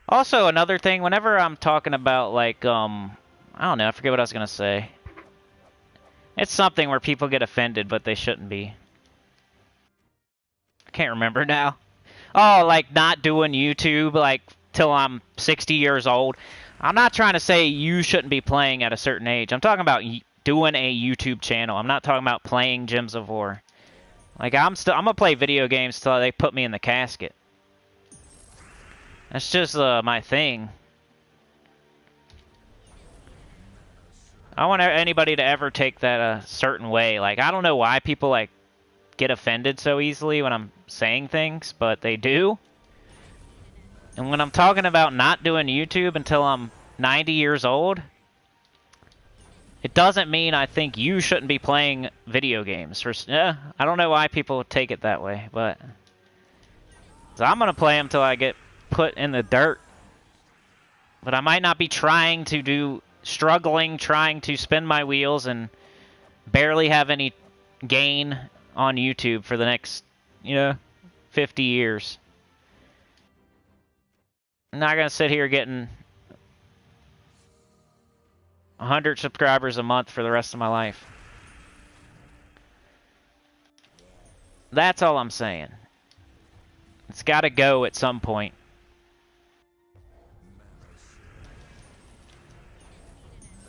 also, another thing, whenever I'm talking about, like, I don't know, I forget what I was going to say. It's something where people get offended, but they shouldn't be. I can't remember now. Oh, like, not doing YouTube, like, till I'm 60 years old. I'm not trying to say you shouldn't be playing at a certain age. I'm talking about doing a YouTube channel. I'm not talking about playing Gems of War. Like, I'm gonna play video games till they put me in the casket. That's just my thing. I don't want anybody to ever take that a certain way. Like, I don't know why people, like, get offended so easily when I'm saying things, but they do. And when I'm talking about not doing YouTube until I'm 90 years old, it doesn't mean I think you shouldn't be playing video games. I don't know why people take it that way, but so I'm gonna play them till I get put in the dirt. But I might not be trying to trying to spin my wheels and barely have any gain on YouTube for the next, 50 years. I'm not gonna sit here getting 100 subscribers a month for the rest of my life. That's all I'm saying. It's gotta go at some point.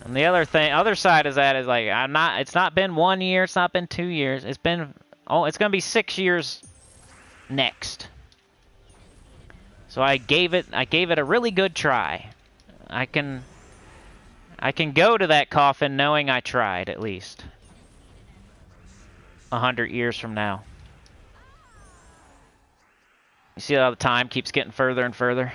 And the other side of that is like, it's not been 1 year, it's not been 2 years, it's gonna be 6 years next. So I gave it a really good try. I can go to that coffin knowing I tried, at least. 100 years from now. You see how the time keeps getting further and further?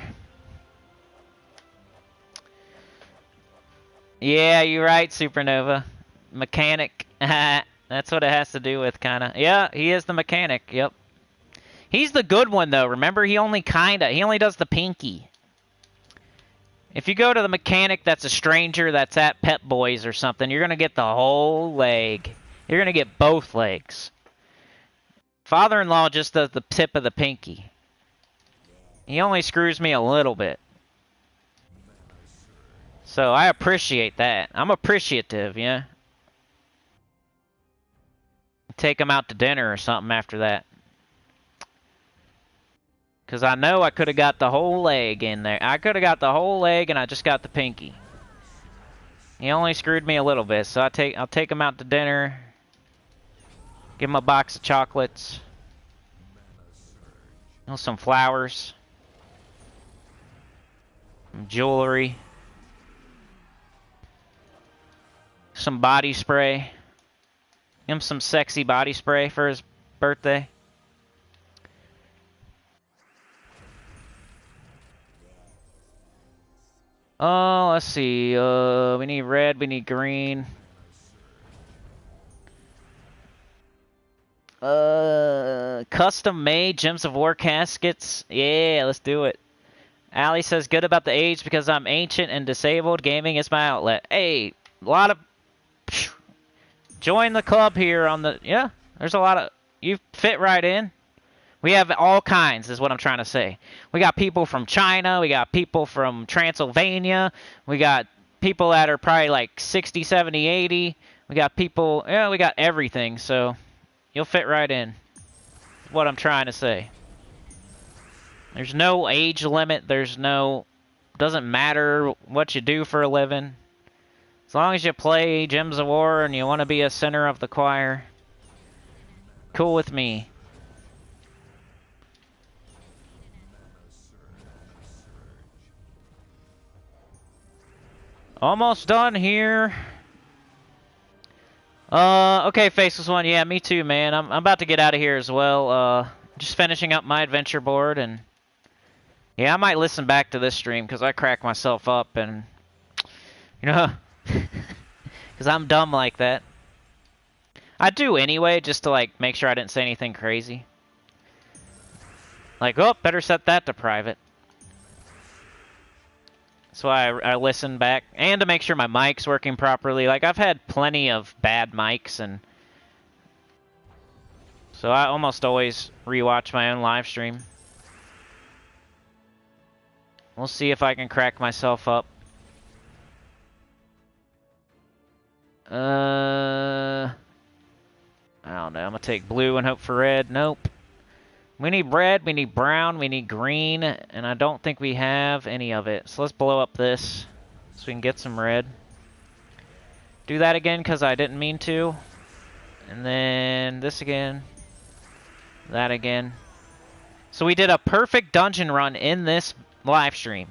Yeah, you're right, Supernova. Mechanic. That's what it has to do with, kinda. Yeah, he is the mechanic, yep. He's the good one, though. Remember, he only does the pinky. If you go to the mechanic that's a stranger that's at Pet Boys or something, you're going to get the whole leg. You're going to get both legs. Father-in-law just does the tip of the pinky. He only screws me a little bit. So I appreciate that. I'm appreciative, yeah. Take him out to dinner or something after that. Because I know I could have got the whole leg in there. I could have got the whole leg and I just got the pinky. He only screwed me a little bit, so I'll take him out to dinner. Give him a box of chocolates. Some flowers. Some jewelry. Some body spray. Give him some sexy body spray for his birthday. Oh, let's see. We need red, we need green. Custom made Gems of War caskets. Yeah, let's do it. Allie says, good about the age because I'm ancient and disabled. Gaming is my outlet. Hey, a lot of... Join the club here on the... Yeah, there's a lot of... You fit right in. We have all kinds, is what I'm trying to say. We got people from China. We got people from Transylvania. We got people that are probably like 60, 70, 80. We got people... Yeah, we got everything, so you'll fit right in. Is what I'm trying to say. There's no age limit. There's no... Doesn't matter what you do for a living. As long as you play Gems of War and you want to be a center of the choir. Cool with me. Almost done here. Okay, Faceless One. Yeah, me too, man. I'm about to get out of here as well. Just finishing up my adventure board, and yeah, I might listen back to this stream because I crack myself up, and because I'm dumb like that. I do anyway, just to like make sure I didn't say anything crazy. Like, oh, better set that to private. That's why I listen back, and to make sure my mic's working properly. Like, I've had plenty of bad mics, and So I almost always rewatch my own live stream. We'll see if I can crack myself up. I don't know. I'm gonna take blue and hope for red. Nope. We need red, we need brown, we need green, and I don't think we have any of it. So let's blow up this so we can get some red. Do that again because I didn't mean to. And then this again. That again. So we did a perfect dungeon run in this live stream.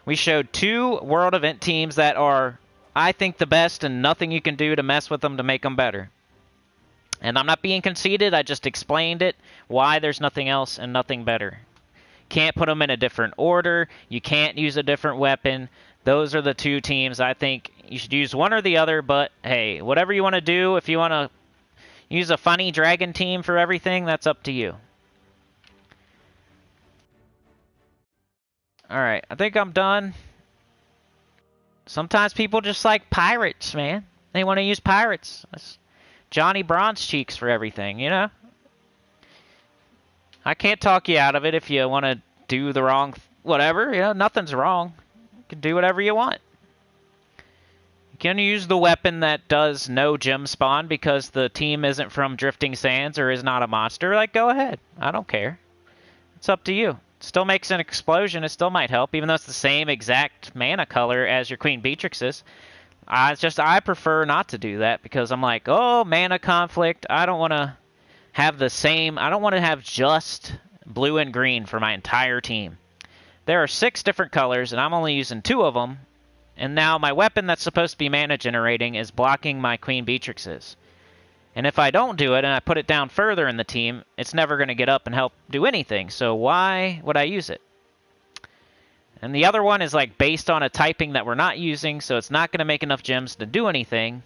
We showed 2 world event teams that are, I think, the best and nothing you can do to mess with them to make them better. And I'm not being conceited, I just explained it, why there's nothing else and nothing better. Can't put them in a different order, you can't use a different weapon. Those are the 2 teams. I think you should use one or the other, but hey, whatever you want to do, if you want to use a funny dragon team for everything, that's up to you. Alright, I think I'm done. Sometimes people just like pirates, man. They want to use pirates. That's Johnny Bronze Cheeks for everything, you know? I can't talk you out of it if you want to do the wrong... whatever, you know, nothing's wrong. You can do whatever you want. You can use the weapon that does no gem spawn because the team isn't from Drifting Sands or is not a monster. Like, go ahead. I don't care. It's up to you. It still makes an explosion. It still might help, even though it's the same exact mana color as your Queen Beatrix's. I prefer not to do that because I'm like, oh, mana conflict. I don't want to have the same. I don't want to have just blue and green for my entire team. There are 6 different colors, and I'm only using 2 of them. And now my weapon that's supposed to be mana generating is blocking my Queen Beatrix's. And if I don't do it and I put it down further in the team, it's never going to get up and help do anything. So why would I use it? And the other one is like based on a typing that we're not using, so it's not going to make enough gems to do anything.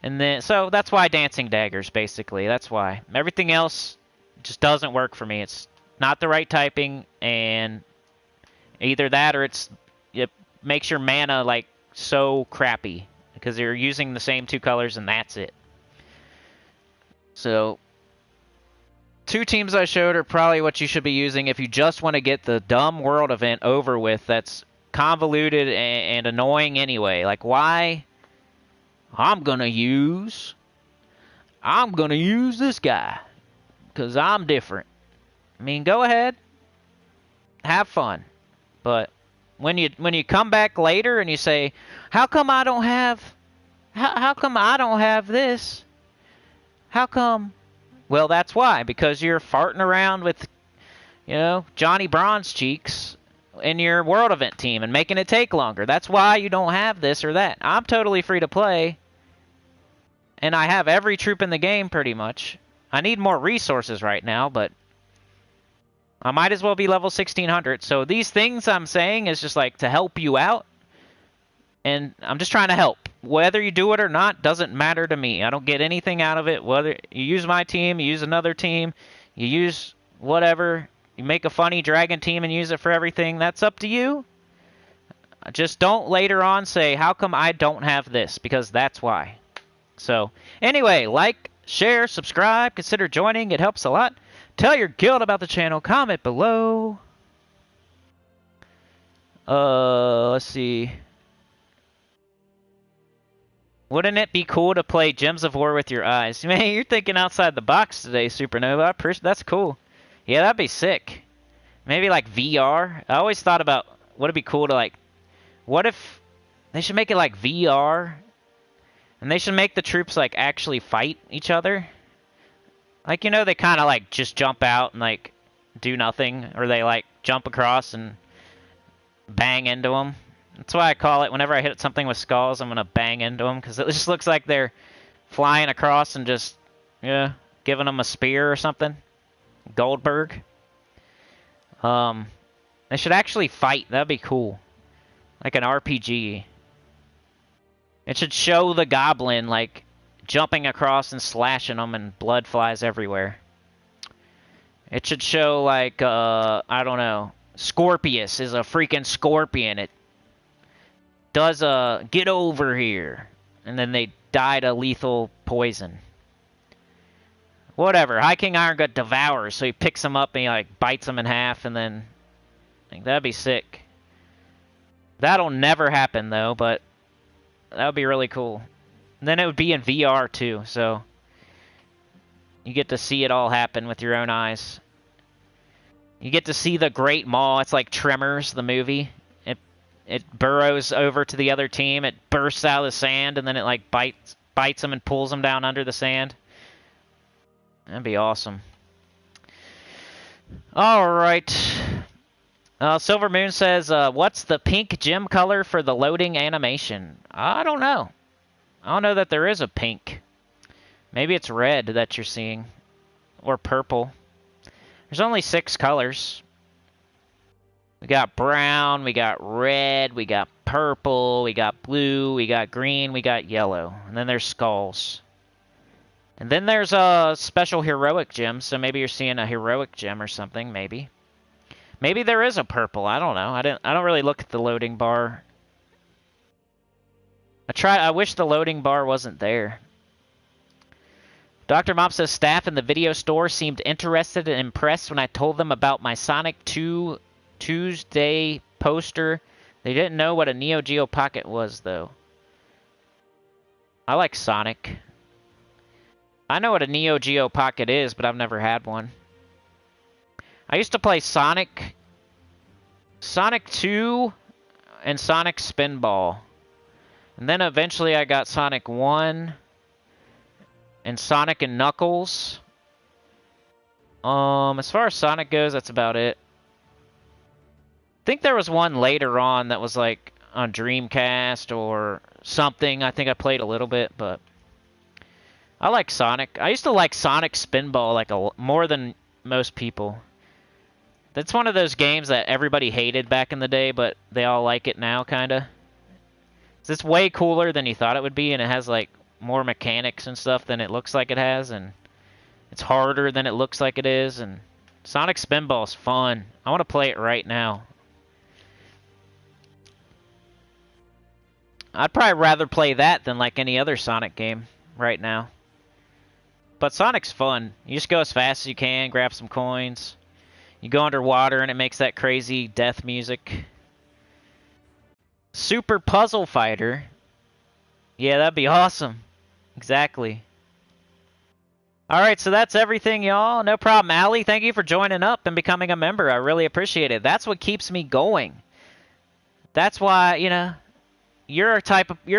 And then, so that's why Dancing Daggers, basically. That's why. Everything else just doesn't work for me. It's not the right typing, and either that or it makes your mana like so crappy because you're using the same 2 colors and that's it. So 2 teams I showed are probably what you should be using if you just want to get the dumb world event over with that's convoluted and annoying anyway. Like, why? I'm gonna use this guy because I'm different. I mean, go ahead, have fun, but when you come back later and you say, how come I don't have this? How come? Well, that's why, because you're farting around with, you know, Johnny Bronze Cheeks in your world event team and making it take longer. That's why you don't have this or that. I'm totally free to play, and I have every troop in the game pretty much. I need more resources right now, but I might as well be level 1600. So these things I'm saying is just like to help you out, and I'm just trying to help. Whether you do it or not doesn't matter to me. I don't get anything out of it. Whether you use my team, you use another team, you use whatever, you make a funny dragon team and use it for everything, that's up to you. Just don't later on say, how come I don't have this? Because that's why. So, anyway, like, share, subscribe, consider joining. It helps a lot. Tell your guild about the channel. Comment below. Let's see. Wouldn't it be cool to play Gems of War with your eyes? Man, you're thinking outside the box today, Supernova. That's cool. Yeah, that'd be sick. Maybe like VR. I always thought about, would it be cool to like, what if they should make it like VR? And they should make the troops like actually fight each other. Like, you know, they kind of like just jump out and like do nothing. Or they like jump across and bang into them. That's why I call it, whenever I hit something with skulls, I'm going to bang into them. Because it just looks like they're flying across and just, yeah, giving them a spear or something. Goldberg. They should actually fight. That'd be cool. Like an RPG. It should show the goblin, like, jumping across and slashing them and blood flies everywhere. It should show, like, I don't know, Scorpius is a freaking scorpion. It does a get over here, and then they die to lethal poison. Whatever. High King Iron got devoured, so he picks him up and he like bites him in half, and then like, that'd be sick. That'll never happen though, but that would be really cool. And then it would be in VR too, so you get to see it all happen with your own eyes. You get to see the Great Maw. It's like Tremors, the movie. It burrows over to the other team. It bursts out of the sand, and then it like bites them and pulls them down under the sand. That'd be awesome. All right. Silver Moon says, what's the pink gem color for the loading animation? I don't know. I don't know that there is a pink. Maybe it's red that you're seeing. Or purple. There's only 6 colors. We got brown, we got red, we got purple, we got blue, we got green, we got yellow. And then there's skulls. And then there's a special heroic gem, so maybe you're seeing a heroic gem or something, maybe. Maybe there is a purple, I don't know. I don't really look at the loading bar. I wish the loading bar wasn't there. Dr. Mop says staff in the video store seemed interested and impressed when I told them about my Sonic 2 Tuesday poster. They didn't know what a Neo Geo Pocket was, though. I like Sonic. I know what a Neo Geo Pocket is, but I've never had one. I used to play Sonic 2 and Sonic Spinball. And then eventually I got Sonic 1 and Sonic and Knuckles. As far as Sonic goes, that's about it. I think there was one later on that was like on Dreamcast or something. I think I played a little bit, but I like Sonic. I used to like Sonic Spinball like more than most people. That's one of those games that everybody hated back in the day, but they all like it now, kind of. It's way cooler than you thought it would be, and it has like more mechanics and stuff than it looks like it has, and it's harder than it looks like it is, and Sonic Spinball is fun. I want to play it right now. I'd probably rather play that than like any other Sonic game right now. But Sonic's fun. You just go as fast as you can, grab some coins. You go underwater and it makes that crazy death music. Super Puzzle Fighter. Yeah, that'd be awesome. Exactly. Alright, so that's everything, y'all. No problem, Allie. Thank you for joining up and becoming a member. I really appreciate it. That's what keeps me going. That's why, you know, you're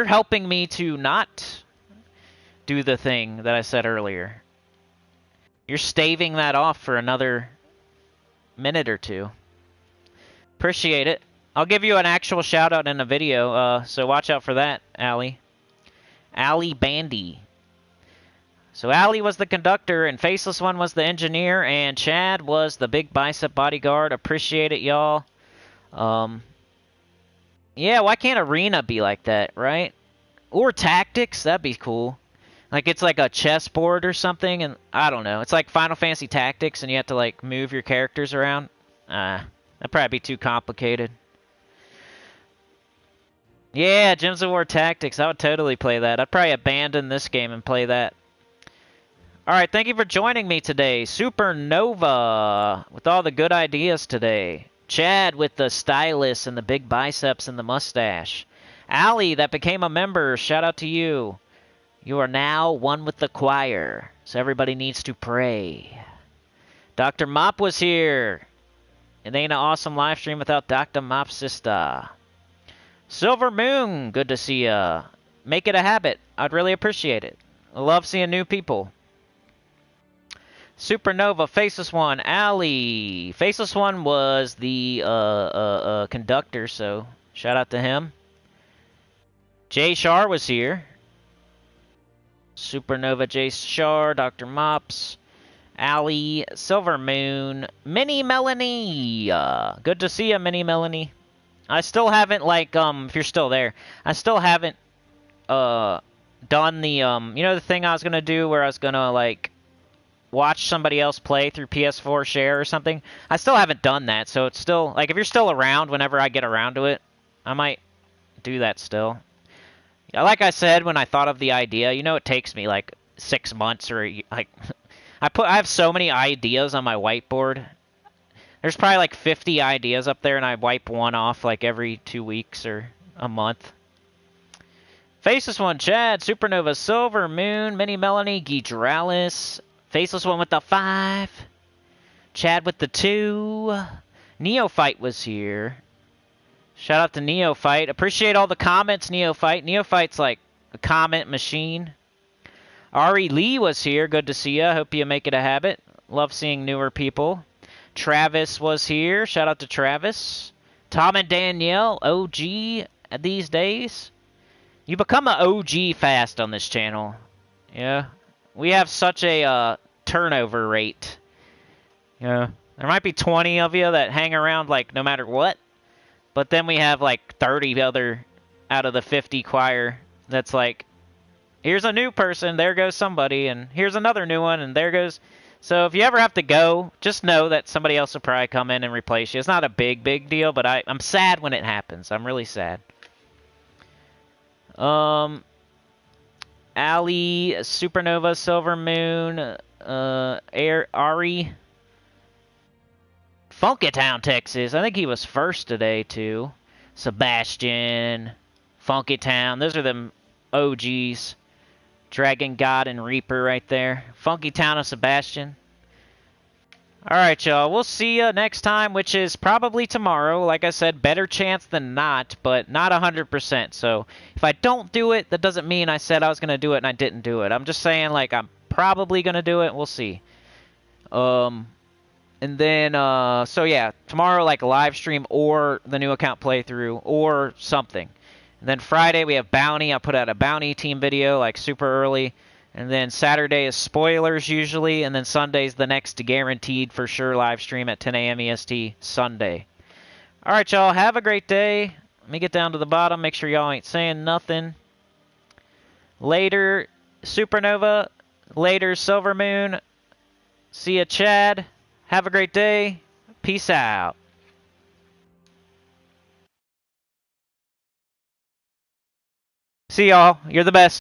helping me to not do the thing that I said earlier. You're staving that off for another minute or two. Appreciate it. I'll give you an actual shout out in a video, so watch out for that, Allie. Allie Bandy. So Allie was the conductor, and Faceless One was the engineer, and Chad was the big bicep bodyguard. Appreciate it, y'all. Yeah, why can't Arena be like that, right? Or Tactics, that'd be cool. Like it's like a chessboard or something, and I don't know. It's like Final Fantasy Tactics, and you have to like move your characters around. That'd probably be too complicated. Yeah, Gems of War Tactics. I would totally play that. I'd probably abandon this game and play that. Alright, thank you for joining me today. Supernova with all the good ideas today. Chad with the stylus and the big biceps and the mustache. Allie that became a member. Shout out to you. You are now one with the choir. So everybody needs to pray. Dr. Mop was here. It ain't an awesome live stream without Dr. Mop's sister. Silver Moon, good to see ya. Make it a habit. I'd really appreciate it. I love seeing new people. Supernova, Faceless One, Allie. Faceless One was the conductor, so shout out to him. Jay Shar was here. Supernova, Jay Shar, Dr. Mops, Allie, Silver Moon, Mini Melanie. Good to see ya, Mini Melanie. I still haven't, like, if you're still there, I still haven't, done the, you know the thing I was gonna do where I was gonna, like, watch somebody else play through PS4 Share or something? I still haven't done that, so it's still, like, if you're still around whenever I get around to it, I might do that still. Yeah, like I said when I thought of the idea, you know it takes me, like, 6 months or, like, I have so many ideas on my whiteboard. There's probably like 50 ideas up there, and I wipe one off like every 2 weeks or a month. Faceless One, Chad, Supernova, Silver, Moon, Mini Melanie, Gidralis, Faceless One with the 5, Chad with the 2, Neophyte was here. Shout out to Neophyte. Appreciate all the comments, Neophyte. Neophyte's like a comment machine. Ari Lee was here. Good to see ya. Hope you make it a habit. Love seeing newer people. Travis was here. Shout out to Travis. Tom and Danielle, OG these days. You become an OG fast on this channel. Yeah. We have such a turnover rate. Yeah. There might be 20 of you that hang around like no matter what. But then we have like 30 other out of the 50 choir that's like, here's a new person, there goes somebody, and here's another new one, and there goes... So if you ever have to go, just know that somebody else will probably come in and replace you. It's not a big deal, but I'm sad when it happens. I'm really sad. Ali, Supernova, Silver Moon, Ari, Funkytown, Texas. I think he was first today, too. Sebastian, Funkytown. Those are them OGs. Dragon God and Reaper right there. Funkytown of Sebastian. Alright, y'all. We'll see you next time, which is probably tomorrow. Like I said, better chance than not, but not 100%. So if I don't do it, that doesn't mean I said I was going to do it and I didn't do it. I'm just saying, like, I'm probably going to do it. We'll see. And then, so yeah, tomorrow, like, a live stream or the new account playthrough or something. And then Friday, we have Bounty. I'll put out a Bounty team video, like, super early. And then Saturday is spoilers, usually. And then Sunday's the next guaranteed for sure live stream at 10 a.m. EST Sunday. All right, y'all. Have a great day. Let me get down to the bottom. Make sure y'all ain't saying nothing. Later, Supernova. Later, Silver Moon. See ya, Chad. Have a great day. Peace out. See y'all. You're the best.